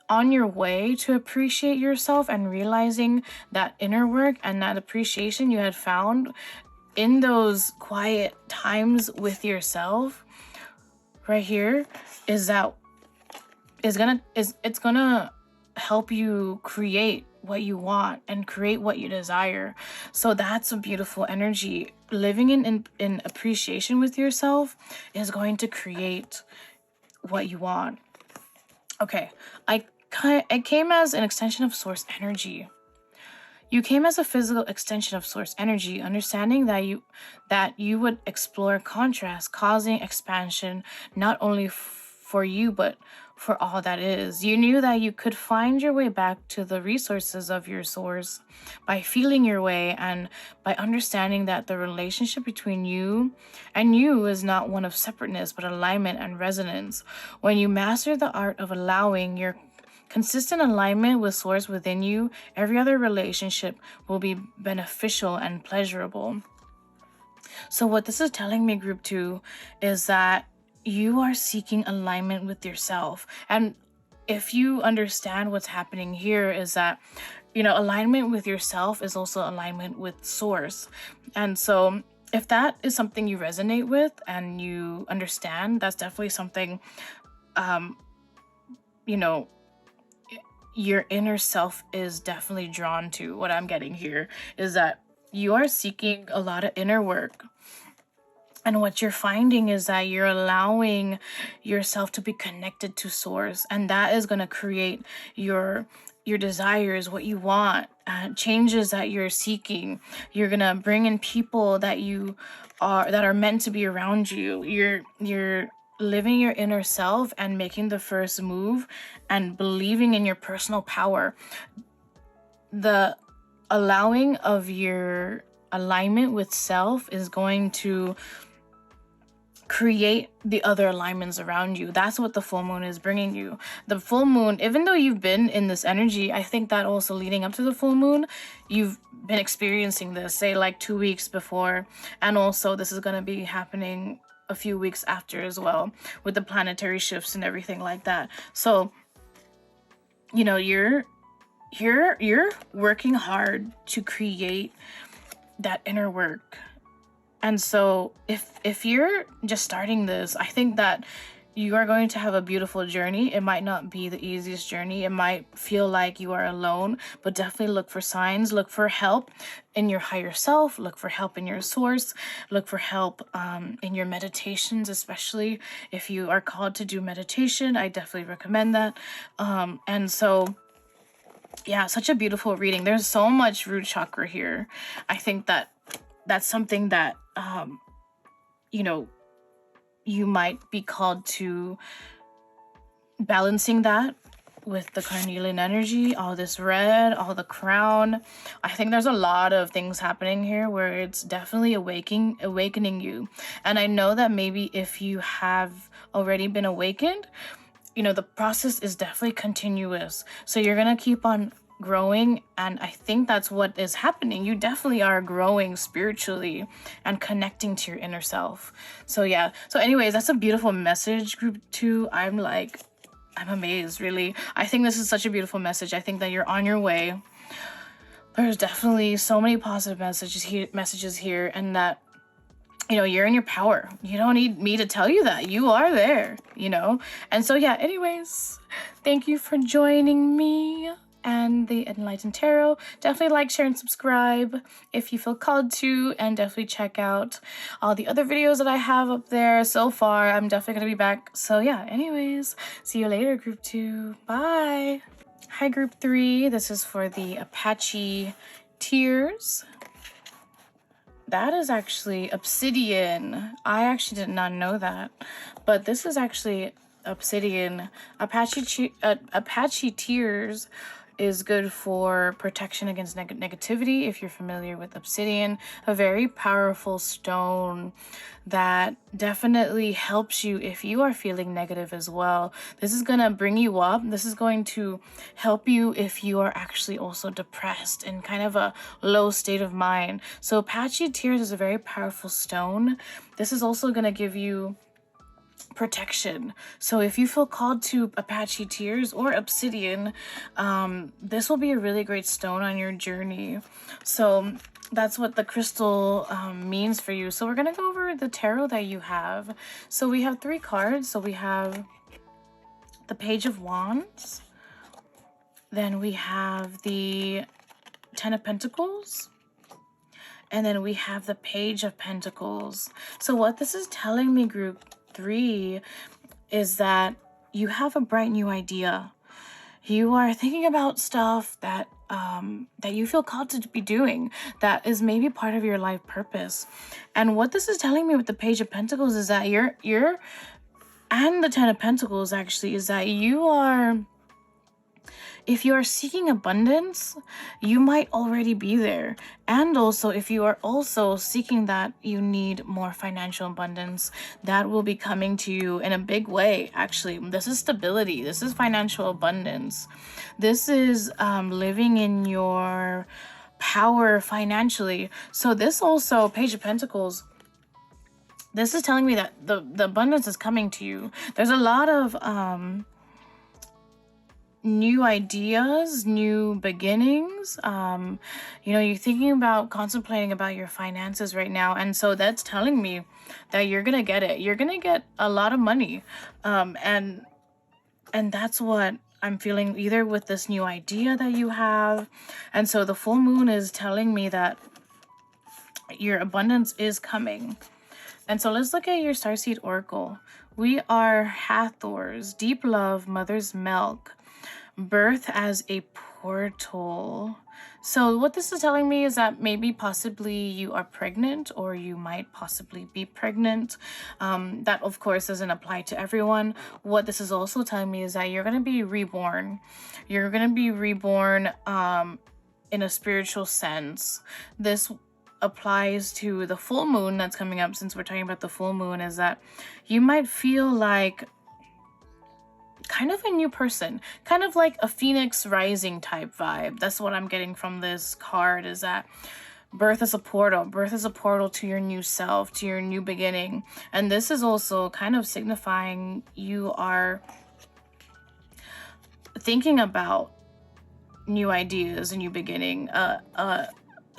on your way to appreciate yourself and realizing that inner work and that appreciation you had found in those quiet times with yourself right here it's gonna help you create what you want and create what you desire. So that's a beautiful energy. Living in appreciation with yourself is going to create what you want. Okay, I came as an extension of source energy. You came as a physical extension of source energy, understanding that you would explore contrast, causing expansion, not only for you, but for all that is. You knew that you could find your way back to the resources of your source by feeling your way, and by understanding that the relationship between you and you is not one of separateness, but alignment and resonance. When you master the art of allowing your consistent alignment with source within you, every other relationship will be beneficial and pleasurable. So what this is telling me, group 2, is that you are seeking alignment with yourself. And if you understand what's happening here, is that, alignment with yourself is also alignment with source. And so if that is something you resonate with and you understand, that's definitely something, your inner self is definitely drawn to. What I'm getting here is that you are seeking a lot of inner work. And what you're finding is that you're allowing yourself to be connected to source. And that is going to create your desires, what you want, changes that you're seeking. You're going to bring in people that are meant to be around you. You're living your inner self and making the first move and believing in your personal power. The allowing of your alignment with self is going to create the other alignments around you. That's what the full moon is bringing you. The full moon, even though you've been in this energy, I think that also leading up to the full moon, you've been experiencing this, say like 2 weeks before. And also this is going to be happening a few weeks after as well, with the planetary shifts and everything like that. So, you're working hard to create that inner work. And so if you're just starting this, I think that you are going to have a beautiful journey. It might not be the easiest journey. It might feel like you are alone, but definitely look for signs, look for help in your higher self, look for help in your source, look for help in your meditations, especially if you are called to do meditation. I definitely recommend that. And so yeah, such a beautiful reading. There's so much root chakra here. I think that that's something that, you know, you might be called to balancing that with the carnelian energy, all this red, all the crown. I think there's a lot of things happening here where it's definitely awakening you. And I know that maybe if you have already been awakened, the process is definitely continuous. So you're going to keep on growing. And I think that's what is happening. You definitely are growing spiritually and connecting to your inner self. So yeah. So anyways, that's a beautiful message, group 2. I'm amazed, really. I think this is such a beautiful message. I think that you're on your way. There's definitely so many positive messages here, and that, you're in your power. You don't need me to tell you that. You are there, And so, yeah, anyways, thank you for joining me and the Enlightened Tarot. Definitely like, share, and subscribe if you feel called to, and definitely check out all the other videos that I have up there so far. I'm definitely gonna be back. So yeah, anyways, see you later, group 2. Bye. Hi, group 3. This is for the Apache Tears. That is actually obsidian. I actually did not know that, but this is actually obsidian. Apache Tears is good for protection against negativity. If you're familiar with obsidian, a very powerful stone that definitely helps you if you are feeling negative as well. This is gonna bring you up. This is going to help you if you are actually also depressed in kind of a low state of mind. So Apache Tears is a very powerful stone. This is also gonna give you protection. So if you feel called to Apache Tears or obsidian, this will be a really great stone on your journey. So that's what the crystal means for you. So we're gonna go over the tarot that you have. So we have 3 cards. So we have the Page of Wands, then we have the 10 of Pentacles, and then we have the Page of Pentacles. So what this is telling me, group 3, is that you have a bright new idea. You are thinking about stuff that you feel called to be doing, that is maybe part of your life purpose. And what this is telling me with the Page of Pentacles is that you're and the 10 of Pentacles actually is that if you are seeking abundance, you might already be there. And also, if you are also seeking that you need more financial abundance, that will be coming to you in a big way. Actually, this is stability. This is financial abundance. This is living in your power financially. So this also, Page of Pentacles, this is telling me that the abundance is coming to you. There's a lot of new ideas, new beginnings. You're thinking about contemplating about your finances right now. And so that's telling me that you're going to get it. You're going to get a lot of money. And that's what I'm feeling either with this new idea that you have. And so the full moon is telling me that your abundance is coming. And so let's look at your Starseed Oracle. We are Hathor's deep love, mother's milk, birth as a portal. So what this is telling me is that maybe possibly you are pregnant, or you might possibly be pregnant. That of course doesn't apply to everyone. What this is also telling me is that you're going to be reborn. You're going to be reborn in a spiritual sense. This applies to the full moon that's coming up. Since we're talking about the full moon, is that you might feel like kind of a new person, kind of like a phoenix rising type vibe. That's what I'm getting from this card, is that birth is a portal. Birth is a portal to your new self, to your new beginning. And this is also kind of signifying you are thinking about new ideas, a new beginning,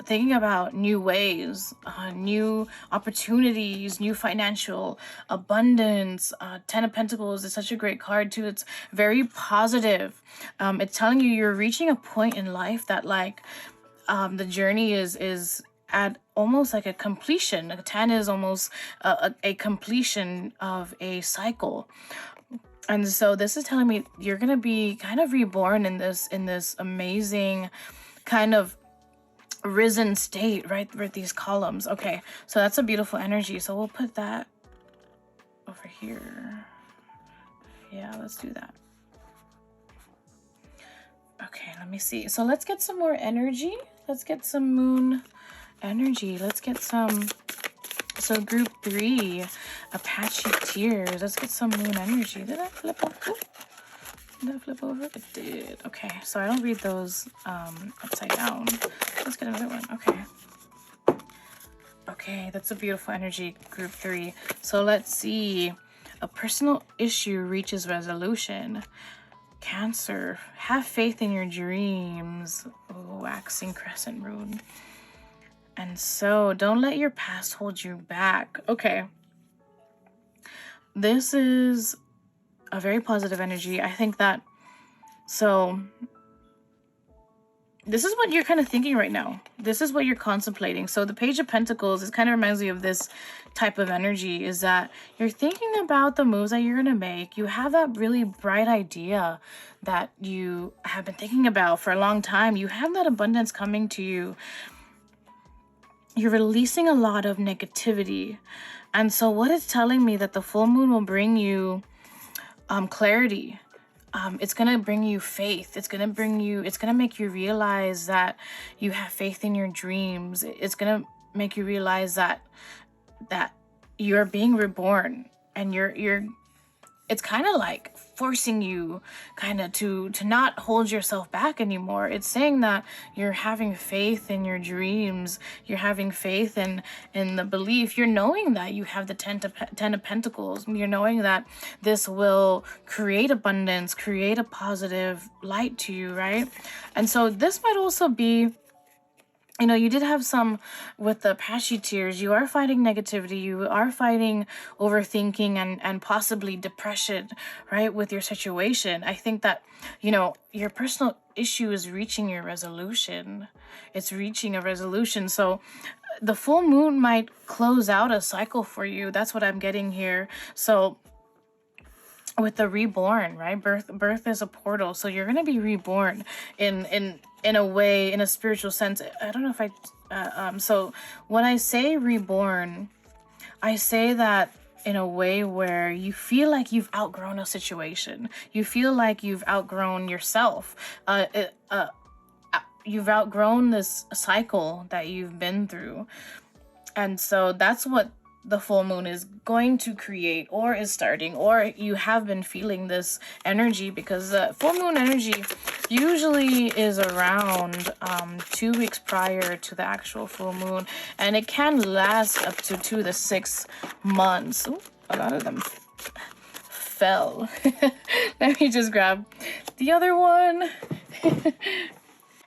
thinking about new ways, new opportunities, new financial abundance. 10 of Pentacles is such a great card too. It's very positive. It's telling you you're reaching a point in life that the journey is at almost like a completion. A 10 is almost a completion of a cycle. And so this is telling me you're going to be kind of reborn in this amazing kind of risen state, right? With these columns. Okay, so that's a beautiful energy. So we'll put that over here. Yeah, let's do that. Okay, let me see. So let's get some more energy. Let's get some moon energy. Let's get some. So group 3, Apache Tears. Let's get some moon energy. Did I flip over? Did I flip over? It did. Okay, so I don't read those upside down. Let's get another one. Okay. Okay, that's a beautiful energy, group 3. So let's see. A personal issue reaches resolution. Cancer, have faith in your dreams. Oh, waxing crescent rune. And so don't let your past hold you back. Okay. This is a very positive energy. I think that, so this is what you're kind of thinking right now. This is what you're contemplating. So the Page of Pentacles, it kind of reminds me of this type of energy, is that you're thinking about the moves that you're going to make. You have that really bright idea that you have been thinking about for a long time. You have that abundance coming to you. You're releasing a lot of negativity. And so what it's telling me that the full moon will bring you clarity. It's going to bring you faith. It's going to make you realize that you have faith in your dreams. It's going to make you realize that you're being reborn, and it's kind of like forcing you kind of to not hold yourself back anymore. It's saying that you're having faith in your dreams. You're having faith in the belief. You're knowing that you have the 10 of Pentacles. You're knowing that this will create abundance, create a positive light to you, right? And so this might also be, you know, you did have some with the Apache Tears. You are fighting negativity. You are fighting overthinking and possibly depression, right, with your situation. I think that, you know, your personal issue is reaching your resolution. It's reaching a resolution. So the full moon might close out a cycle for you. That's what I'm getting here. So with the reborn, right? Birth is a portal. So you're going to be reborn in a way, in a spiritual sense. I don't know if so when I say reborn, I say that in a way where you feel like you've outgrown a situation. You feel like you've outgrown yourself. You've outgrown this cycle that you've been through. And so that's what the full moon is going to create, or is starting, or you have been feeling this energy, because full moon energy usually is around 2 weeks prior to the actual full moon, and it can last up to 2 to 6 months. Ooh, a lot of them fell. Let me just grab the other one.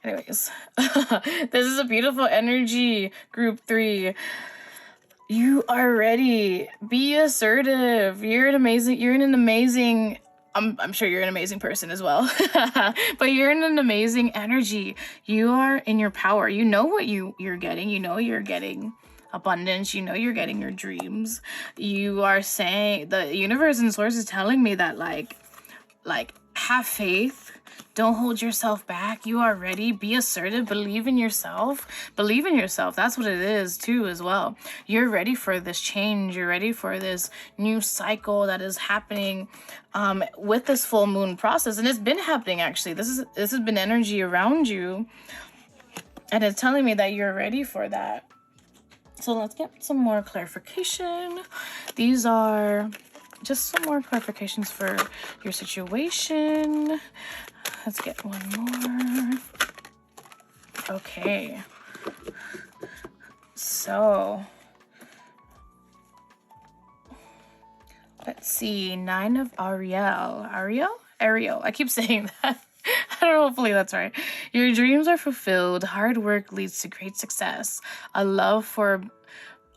Anyways, this is a beautiful energy, group 3. You are ready. Be assertive. You're an amazing, I'm sure you're an amazing person as well, but you're in an amazing energy. You are in your power. You know what you're getting. You know you're getting abundance. You know you're getting your dreams. You are saying, the universe and source is telling me that like have faith. Don't hold yourself back. You are ready. Be assertive. Believe in yourself. Believe in yourself. That's what it is too as well. You're ready for this change. You're ready for this new cycle that is happening with this full moon process. And it's been happening actually. This has been energy around you. And it's telling me that you're ready for that. So let's get some more clarification. These are just some more clarifications for your situation. Let's get one more. Okay. So let's see. 9 of Ariel. I keep saying that. I don't know, hopefully that's right. Your dreams are fulfilled. Hard work leads to great success. A love for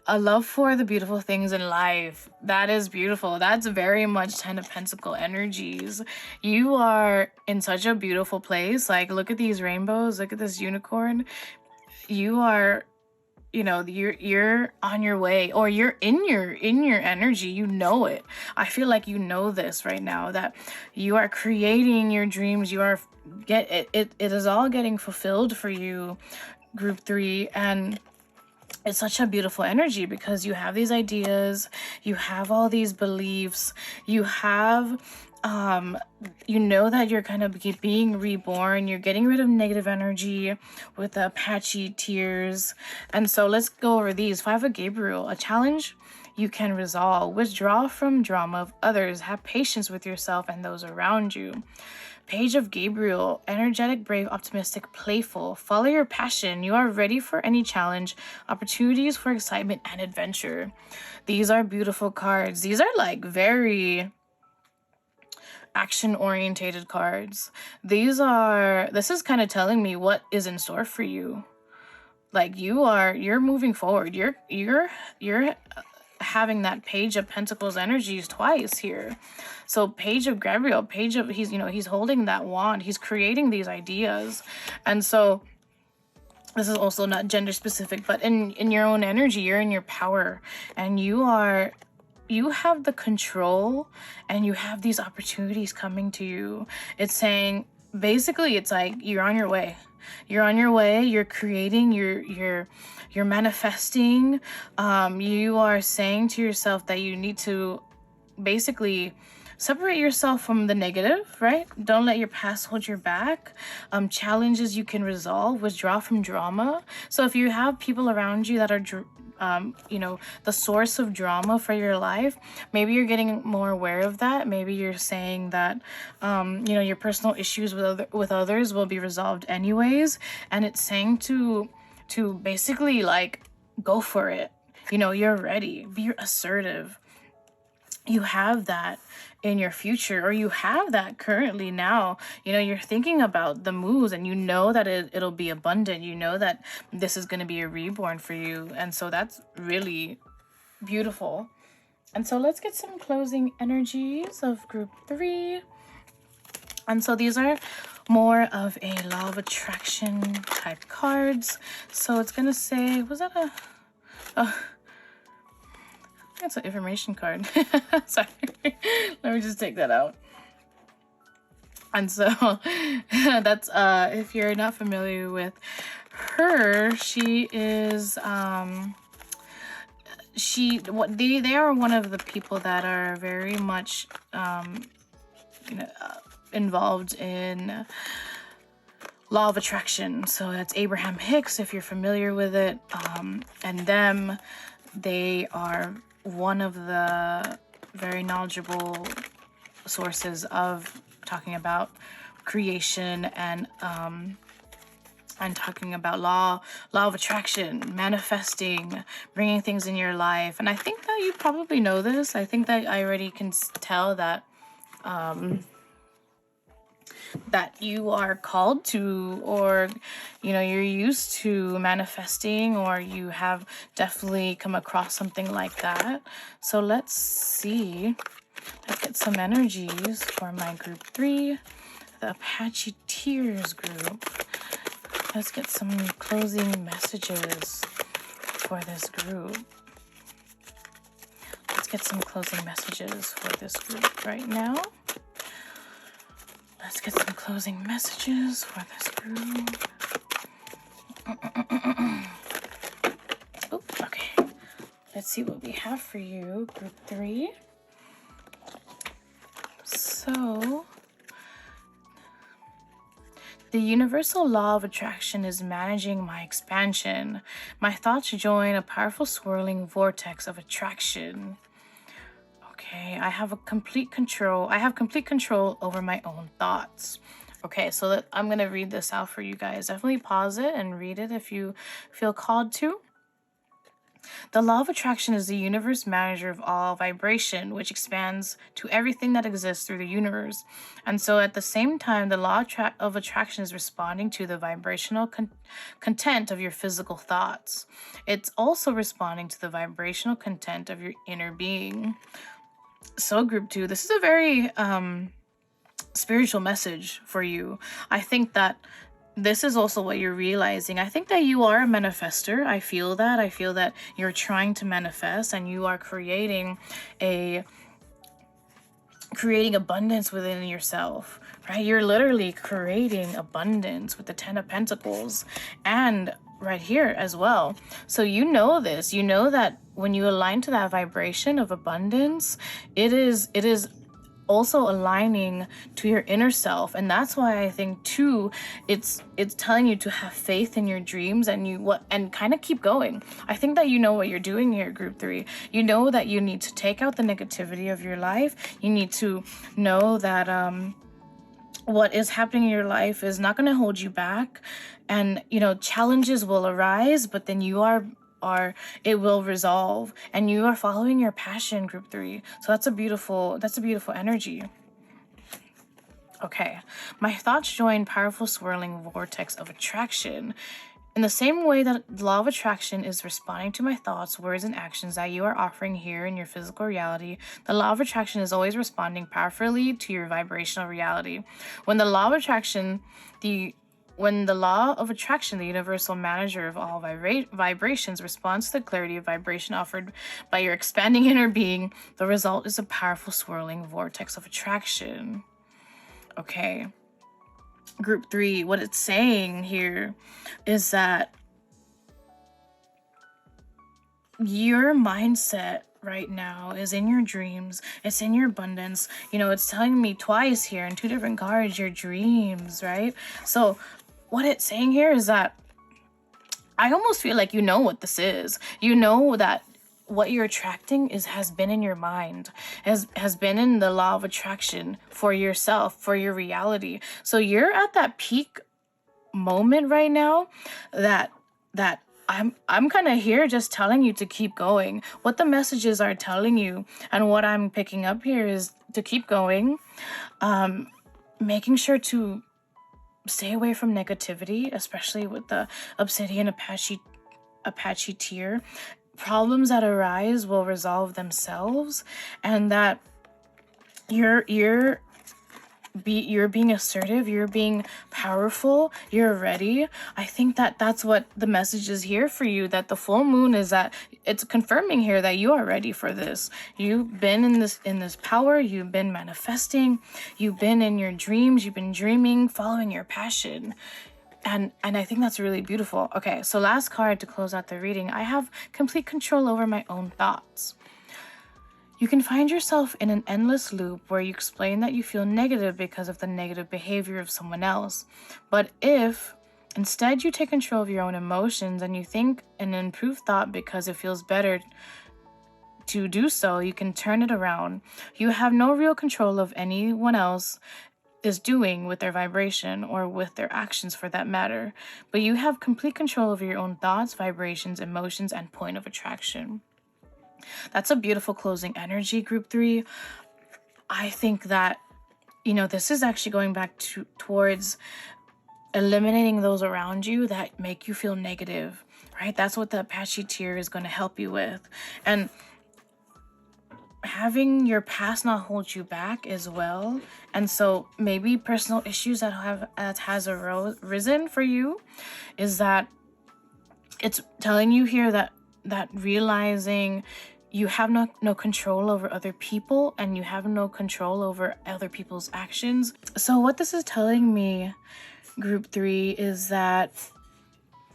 the beautiful things in life. That is beautiful. That's very much 10 of Pentacle energies. You are in such a beautiful place. Like, look at these rainbows. Look at this unicorn. You are you know, you're on your way, or you're in your energy. You know it. I feel like you know this right now, that you are creating your dreams. You are it is all getting fulfilled for you, group 3. And it's such a beautiful energy because you have these ideas, you have all these beliefs, you have you know that you're kind of being reborn. You're getting rid of negative energy with the Apache tears. And so let's go over these. 5 of Gabriel, a challenge you can resolve. Withdraw from drama of others. Have patience with yourself and those around you. Page of Gabriel, energetic, brave, optimistic, playful. Follow your passion. You are ready for any challenge, opportunities for excitement and adventure. These are beautiful cards. These are like very action-orientated cards. This is kind of telling me what is in store for you. Like you're moving forward. You're having that Page of Pentacles energies twice here. So Page of Gabriel, he's holding that wand. He's creating these ideas. And so this is also not gender specific, but in your own energy, you're in your power, and you have the control, and you have these opportunities coming to you. It's saying, basically, it's like you're on your way. You're on your way. You're creating. You're manifesting. You are saying to yourself that you need to basically separate yourself from the negative, right? Don't let your past hold you back. Challenges you can resolve. Withdraw from drama. So if you have people around you that are the source of drama for your life, maybe you're getting more aware of that. Maybe you're saying that your personal issues with others will be resolved anyways, and it's saying to basically like go for it. You're ready. Be assertive. You have that in your future, or you have that currently now. You're thinking about the moves, and you know that it'll be abundant. You know that this is going to be a reborn for you. And so that's really beautiful. And so let's get some closing energies of group 3. And so these are more of a law of attraction type cards. So it's going to say, was that that's an information card. Sorry. Let me just take that out. And so that's if you're not familiar with her, she is they are one of the people that are very much involved in law of attraction. So that's Abraham Hicks, if you're familiar with it. And they are one of the very knowledgeable sources of talking about creation and talking about law of attraction, manifesting, bringing things in your life. And I think that you probably know this. I think that I already can tell that that you are called to, or you're used to manifesting, or you have definitely come across something like that. So let's see. Let's get some energies for my group 3, the Apache Tears group. Let's get some closing messages for this group. Let's get some closing messages for this group right now. Let's get some closing messages for this group. Oh, okay. Let's see what we have for you, group 3. So, the universal law of attraction is managing my expansion. My thoughts join a powerful swirling vortex of attraction. Okay, I have complete control over my own thoughts. Okay, so I'm going to read this out for you guys. Definitely pause it and read it if you feel called to. The law of attraction is the universe manager of all vibration, which expands to everything that exists through the universe. And so at the same time, the law of attraction is responding to the vibrational content of your physical thoughts. It's also responding to the vibrational content of your inner being. So group 2, this is a very spiritual message for you. I think that this is also what you're realizing. I think that you are a manifester. I feel that. I feel that you're trying to manifest and you are creating abundance within yourself, right? You're literally creating abundance with the 10 of Pentacles and right here as well. So you know this. You know that when you align to that vibration of abundance, it is also aligning to your inner self. And that's why I think too, it's telling you to have faith in your dreams and kind of keep going. I think that you know what you're doing here, group 3. You know that you need to take out the negativity of your life. You need to know that what is happening in your life is not going to hold you back, and challenges will arise, but then it will resolve, and you are following your passion, group 3. So that's a beautiful energy. Okay, my thoughts join powerful swirling vortex of attraction. In the same way that the law of attraction is responding to my thoughts, words, and actions that you are offering here in your physical reality, the law of attraction is always responding powerfully to your vibrational reality. When the law of attraction, the universal manager of all vibrations, responds to the clarity of vibration offered by your expanding inner being, the result is a powerful swirling vortex of attraction. Okay. Group 3, what it's saying here is that your mindset right now is in your dreams. It's in your abundance. It's telling me twice here in 2 different cards, your dreams, right? So what it's saying here is that I almost feel like you know what this is. You know that what you're attracting has been in your mind, has been in the law of attraction for yourself, for your reality. So you're at that peak moment right now that I'm kind of here just telling you to keep going. What the messages are telling you and what I'm picking up here is to keep going, making sure to stay away from negativity, especially with the Obsidian Apache tier. Problems that arise will resolve themselves, and that you're being assertive, you're being powerful, you're ready. I think that that's what the message is here for you, that the full moon is that it's confirming here that you are ready for this. You've been in this power, you've been manifesting, you've been in your dreams, you've been dreaming, following your passion. And I think that's really beautiful. Okay, so last card to close out the reading. I have complete control over my own thoughts. You can find yourself in an endless loop where you explain that you feel negative because of the negative behavior of someone else. But if instead you take control of your own emotions and you think an improved thought because it feels better to do so, you can turn it around. You have no real control of anyone else is doing with their vibration or with their actions for that matter, but you have complete control over your own thoughts, vibrations, emotions, and point of attraction. That's a beautiful closing energy, group 3. I think that, this is actually going back towards eliminating those around you that make you feel negative, right? That's what the Apache tier is going to help you with. And having your past not hold you back as well. And so maybe personal issues that has arisen for you is that it's telling you here that realizing you have no control over other people and you have no control over other people's actions. So what this is telling me, group 3, is that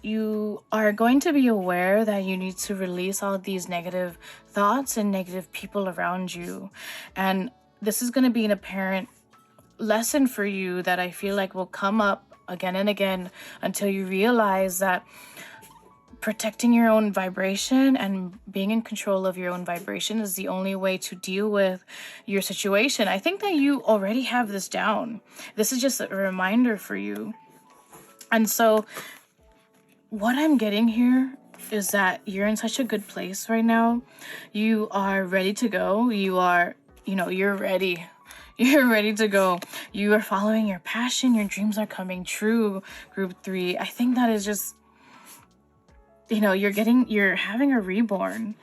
you are going to be aware that you need to release all these negative thoughts and negative people around you. And this is going to be an apparent lesson for you that I feel like will come up again and again until you realize that protecting your own vibration and being in control of your own vibration is the only way to deal with your situation. I think that you already have this down. This is just a reminder for you. And so what I'm getting here is that you're in such a good place right now. You are ready to go. You are, you're ready. You're ready to go. You are following your passion. Your dreams are coming true, group 3. I think that is just, you're having a reborn.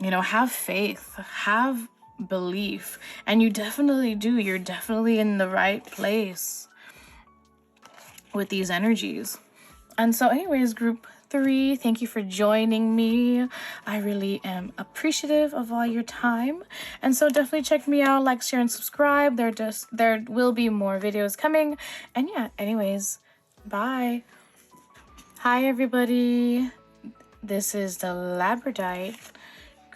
Have faith, have belief. And you definitely do. You're definitely in the right place. with these energies. And so anyways, group 3, thank you for joining me. I really am appreciative of all your time. And so definitely check me out, like, share, and subscribe. There will be more videos coming. And yeah, anyways, bye. Hi everybody. This is the Labradorite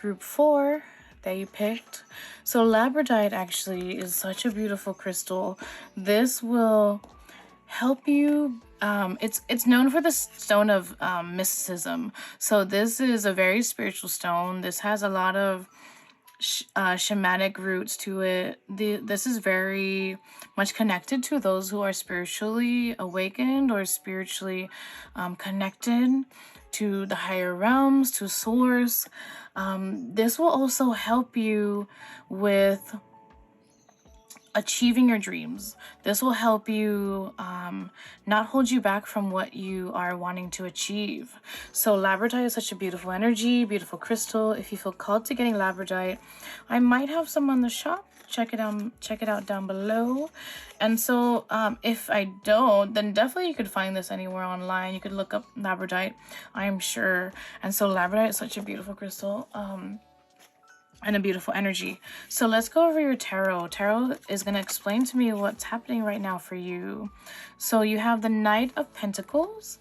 group 4 that you picked. So Labradorite actually is such a beautiful crystal. This will help you. It's known for the stone of mysticism. So this is a very spiritual stone. This has a lot of shamanic roots to it. This is very much connected to those who are spiritually awakened or spiritually connected to the higher realms, to source. This will also help you with achieving your dreams. This will help you not hold you back from what you are wanting to achieve. So labradorite is such a beautiful energy, beautiful crystal. If you feel called to getting labradorite, I might have some on the shop. Check it out down below. And so if I don't, then definitely you could find this anywhere online. You could look up labradorite, I'm sure. And so labradorite is such a beautiful crystal. And a beautiful energy. So let's go over your tarot. Tarot is going to explain to me what's happening right now for you. So you have the Knight of Pentacles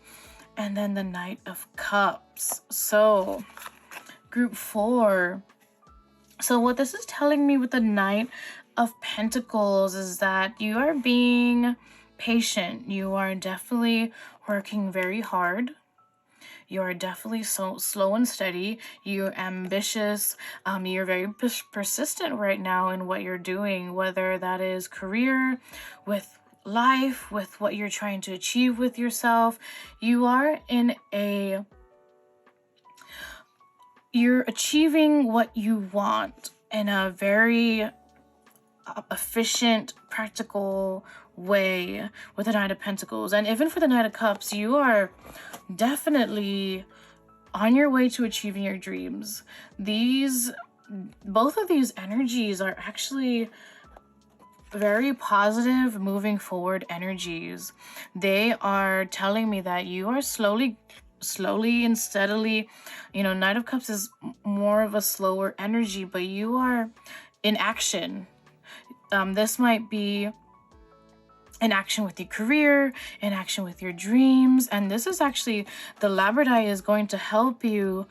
and then the Knight of Cups. So group 4. So what this is telling me with the Knight of Pentacles is that you are being patient. You are definitely working very hard. You are definitely so slow and steady. You're ambitious. You're very persistent right now in what you're doing, whether that is career, with life, with what you're trying to achieve with yourself. You're achieving what you want in a very efficient, practical way with the Knight of Pentacles. And even for the Knight of Cups, you are definitely on your way to achieving your dreams. Both of these energies are actually very positive, moving forward energies. They are telling me that you are slowly and steadily, Knight of Cups is more of a slower energy, but you are in action. This might be in action with your career, in action with your dreams. And this is actually, the labradorite is going to help you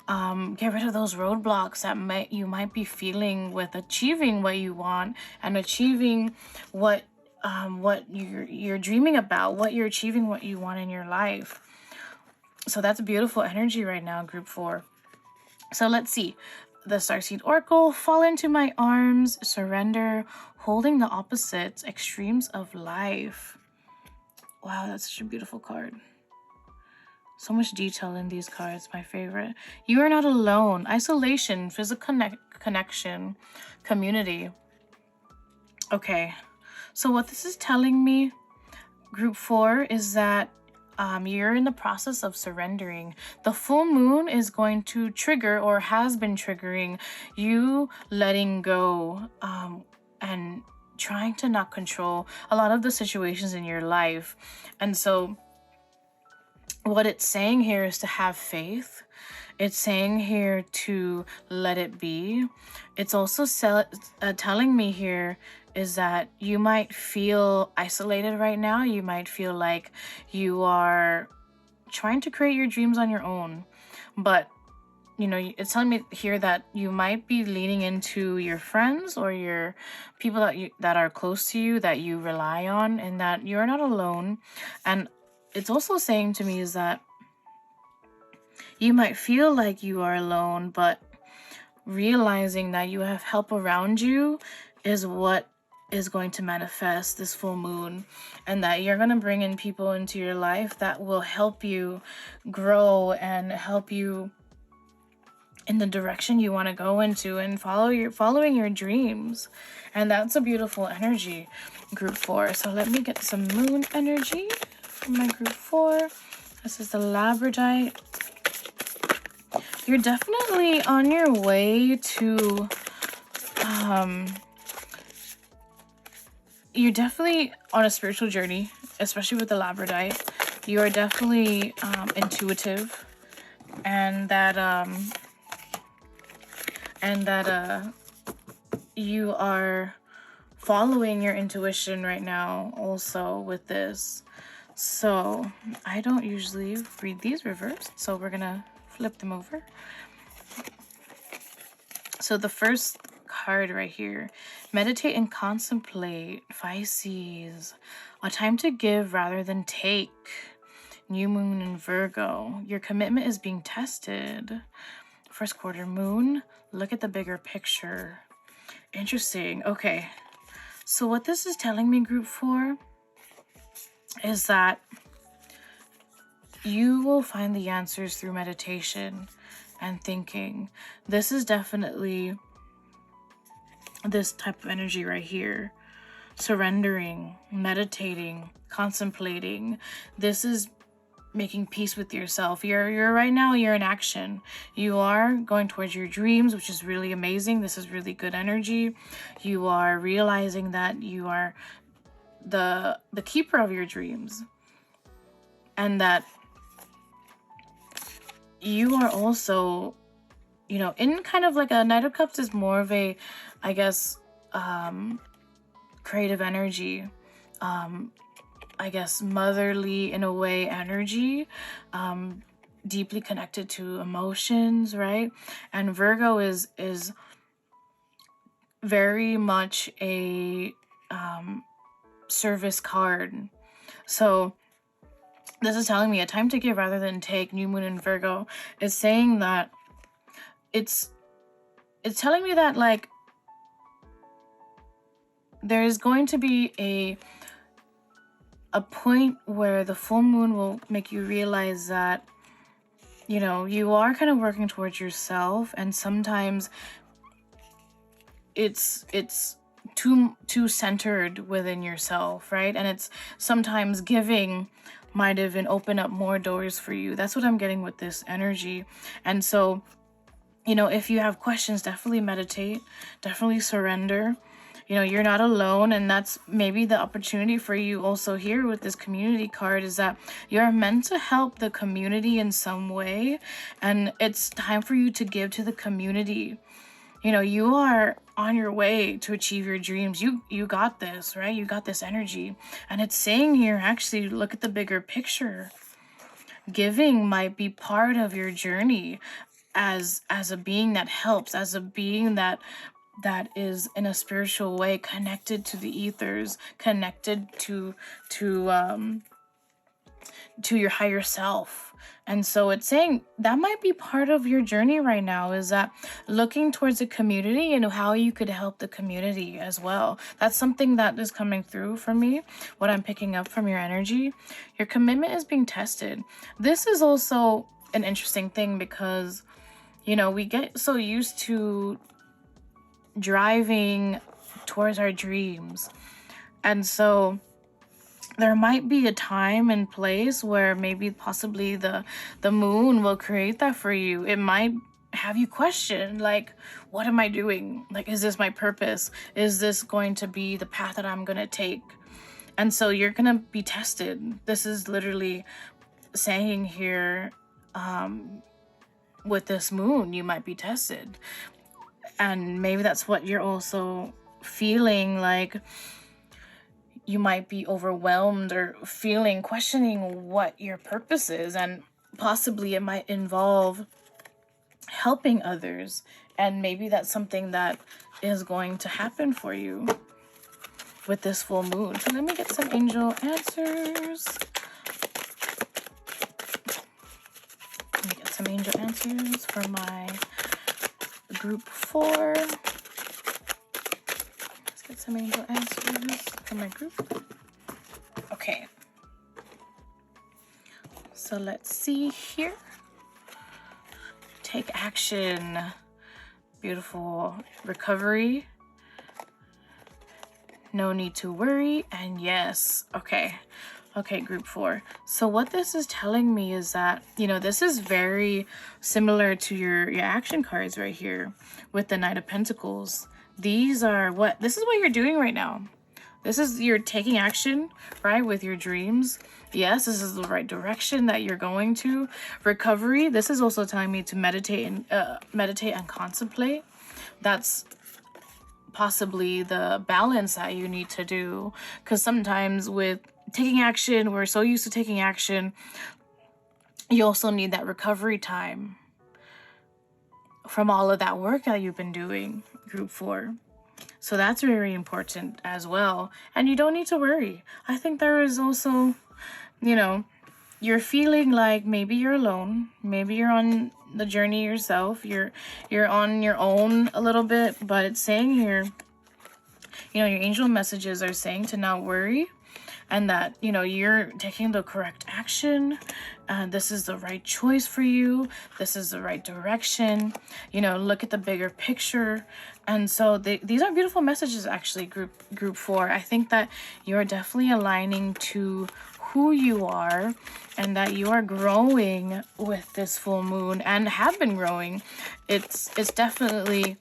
get rid of those roadblocks that you might be feeling with achieving what you want and achieving what you're dreaming about, what you're achieving, what you want in your life. So that's a beautiful energy right now, group 4. So let's see. The Starseed Oracle, fall into my arms, surrender, holding the opposites, extremes of life. Wow, that's such a beautiful card. So much detail in these cards, my favorite. You are not alone. Isolation, physical connection, community. Okay, so what this is telling me, group 4, is that you're in the process of surrendering. The full moon is going to trigger, or has been triggering, you letting go and trying to not control a lot of the situations in your life. And so what it's saying here is to have faith. It's saying here to let it be. It's also telling me here is that you might feel isolated right now. You might feel like you are trying to create your dreams on your own. But, it's telling me here that you might be leaning into your friends or your people that are close to you, that you rely on, and that you're not alone. And it's also saying to me is that you might feel like you are alone, but realizing that you have help around you is what is going to manifest this full moon, and that you're going to bring in people into your life that will help you grow and help you in the direction you want to go into and following your dreams. And that's a beautiful energy, group 4. So let me get some moon energy for my group 4. This is the labradorite. You're definitely on your way to you're definitely on a spiritual journey. especially with the labradorite, you are definitely intuitive, and that you are following your intuition right now also with this. So I don't usually read these reversed, so we're gonna flip them over. So the first card right here, meditate and contemplate, Pisces, a time to give rather than take. New moon in Virgo, your commitment is being tested. First quarter moon, look at the bigger picture. Interesting. Okay, so what this is telling me, group 4, is that you will find the answers through meditation and thinking. This is definitely this type of energy right here. Surrendering, meditating, contemplating. This is making peace with yourself. You're right now, you're in action. You are going towards your dreams, which is really amazing. This is really good energy. You are realizing that you are the keeper of your dreams, and that you are also, you know, in kind of like a Knight of Cups is more of a, I guess, creative energy, I guess motherly in a way energy, deeply connected to emotions, right? And Virgo is very much a service card. So this is telling me a time to give rather than take. New moon in Virgo is saying that it's telling me that, like, there is going to be a point where the full moon will make you realize that, you know, you are kind of working towards yourself, and sometimes it's too centered within yourself, right? And it's sometimes giving might even open up more doors for you. That's what I'm getting with this energy. And so, you know, if you have questions, definitely meditate, definitely surrender. You know, you're not alone, and that's maybe the opportunity for you also here with this community card, is that you're meant to help the community in some way, and it's time for you to give to the community. You know, you are on your way to achieve your dreams. You got this, right? You got this energy. And it's saying here, actually, look at the bigger picture. Giving might be part of your journey as a being that helps, as a being that is in a spiritual way connected to the ethers, connected to your higher self. And so it's saying that might be part of your journey right now, is that looking towards the community and how you could help the community as well. That's something that is coming through for me, what I'm picking up from your energy. Your commitment is being tested. This is also an interesting thing because, you know, we get so used to driving towards our dreams. And so there might be a time and place where maybe possibly the moon will create that for you. It might have you question, like, what am I doing? Like, is this my purpose? Is this going to be the path that I'm going to take? And so you're going to be tested. This is literally saying here, with this moon, you might be tested. And maybe that's what you're also feeling, like you might be overwhelmed or questioning what your purpose is, and possibly it might involve helping others, and maybe that's something that is going to happen for you with this full moon. So let me get some angel answers. Let me get some angel answers for my group 4. Let's get some angel answers for my group. Okay. So let's see here. Take action. Beautiful. Recovery. No need to worry. And yes. Okay. Okay, group 4. So what this is telling me is that, you know, this is very similar to your action cards right here with the Knight of Pentacles. This is what you're doing right now. This is you're taking action, right, with your dreams. Yes, this is the right direction that you're going to. Recovery. This is also telling me to meditate and contemplate. That's possibly the balance that you need to do, because sometimes with taking action, we're so used to taking action, you also need that recovery time from all of that work that you've been doing, group 4. So that's very important as well. And you don't need to worry. I think there is also, you're feeling like maybe you're alone, maybe you're on the journey yourself, you're on your own a little bit, but it's saying here, your angel messages are saying to not worry, and that you're taking the correct action, and this is the right choice for you, this is the right direction, look at the bigger picture. And so these are beautiful messages, actually, group 4. I think that you're definitely aligning to who you are, and that you are growing with this full moon and have been growing. It's definitely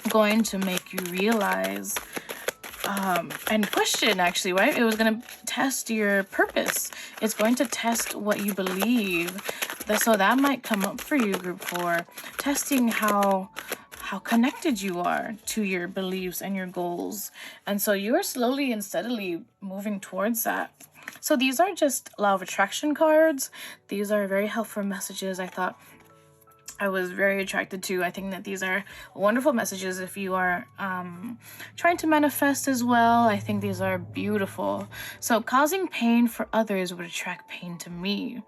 going to make you realize and question, actually, right? It was going to test your purpose. It's going to test what you believe. So that might come up for you, group 4, testing how connected you are to your beliefs and your goals. And so you are slowly and steadily moving towards that. So these are just law of attraction cards. These are very helpful messages. I thought I was very attracted to. I think that these are wonderful messages if you are trying to manifest as well. I think these are beautiful. So causing pain for others would attract pain to me.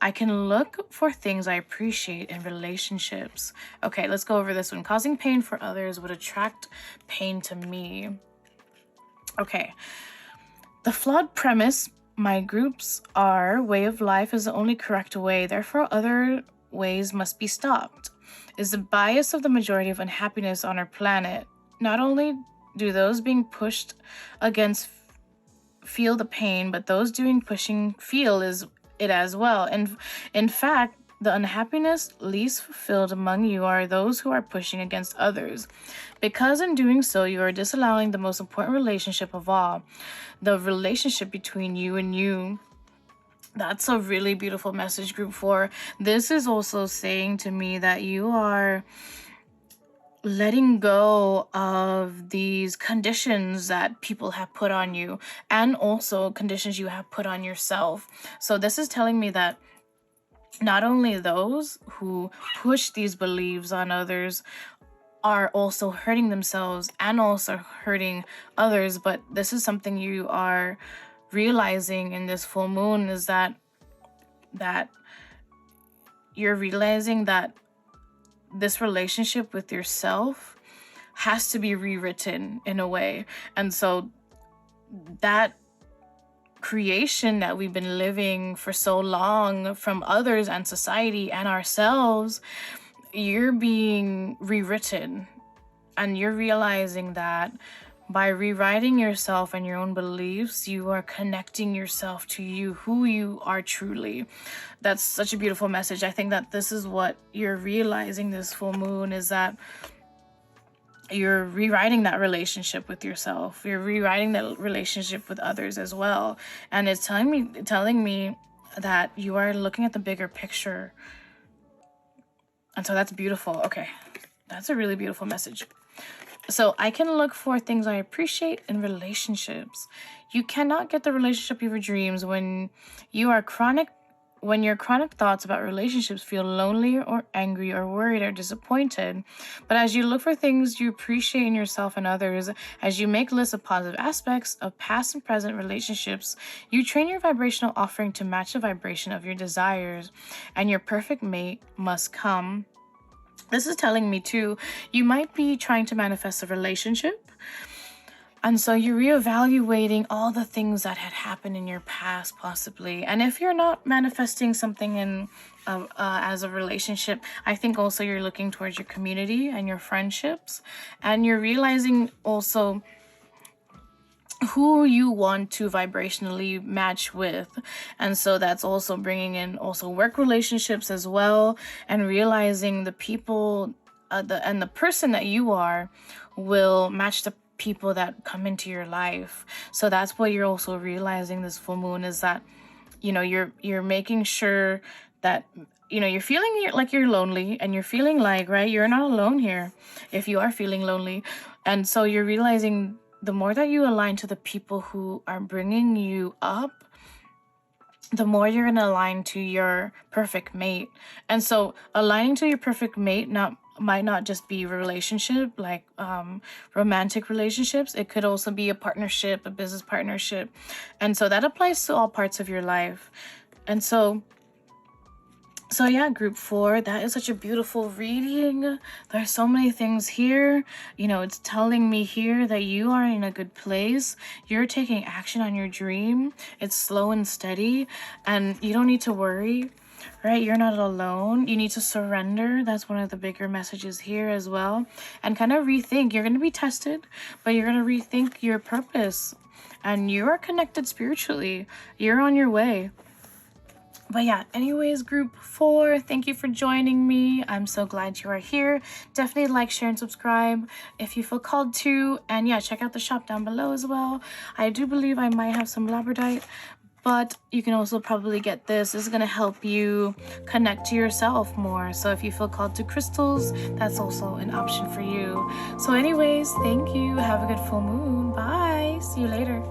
I can look for things I appreciate in relationships. Okay, let's go over this one. Causing pain for others would attract pain to me. Okay. The flawed premise, my groups are way of life is the only correct way, therefore other ways must be stopped, is the bias of the majority of unhappiness on our planet. Not only do those being pushed against feel the pain, but those doing pushing feel it as well. And in fact, the unhappiness least fulfilled among you are those who are pushing against others, because in doing so you are disallowing the most important relationship of all, the relationship between you and you. That's a really beautiful message, group 4. This is also saying to me that you are letting go of these conditions that people have put on you, and also conditions you have put on yourself. So this is telling me that not only those who push these beliefs on others are also hurting themselves and also hurting others, but this is something you are realizing in this full moon, is that you're realizing that this relationship with yourself has to be rewritten in a way. And so that creation that we've been living for so long from others and society and ourselves, you're being rewritten, and you're realizing that by rewriting yourself and your own beliefs, you are connecting yourself to you, who you are truly. That's such a beautiful message. I think that this is what you're realizing this full moon, is that you're rewriting that relationship with yourself. You're rewriting that relationship with others as well. And it's telling me that you are looking at the bigger picture. And so that's beautiful. Okay. That's a really beautiful message. So I can look for things I appreciate in relationships. You cannot get the relationship of your dreams when your chronic thoughts about relationships feel lonely or angry or worried or disappointed. But as you look for things you appreciate in yourself and others, as you make lists of positive aspects of past and present relationships, you train your vibrational offering to match the vibration of your desires, and your perfect mate must come. This is telling me too, you might be trying to manifest a relationship. And so you're reevaluating all the things that had happened in your past, possibly. And if you're not manifesting something in as a relationship, I think also you're looking towards your community and your friendships. And you're realizing also who you want to vibrationally match with. And so that's also bringing in also work relationships as well, and realizing the people and the person that you are will match the people that come into your life. So that's what you're also realizing this full moon, is that, you're making sure that, you're feeling like you're lonely, and you're feeling like, right, you're not alone here if you are feeling lonely. And so you're realizing the more that you align to the people who are bringing you up, the more you're going to align to your perfect mate. And so aligning to your perfect mate might not just be a relationship, like romantic relationships. It could also be a partnership, a business partnership. And so that applies to all parts of your life. And so yeah, group 4, that is such a beautiful reading. There's so many things here. It's telling me here that you are in a good place. You're taking action on your dream. It's slow and steady, and you don't need to worry, right? You're not alone. You need to surrender. That's one of the bigger messages here as well. And kind of rethink. You're going to be tested, but you're going to rethink your purpose. And you are connected spiritually. You're on your way. But yeah, anyways, group 4, thank you for joining me. I'm so glad you are here. Definitely like, share, and subscribe if you feel called to. And yeah, check out the shop down below as well. I do believe I might have some labradorite, but you can also probably get this. This is going to help you connect to yourself more. So if you feel called to crystals, that's also an option for you. So anyways, thank you. Have a good full moon. Bye. See you later.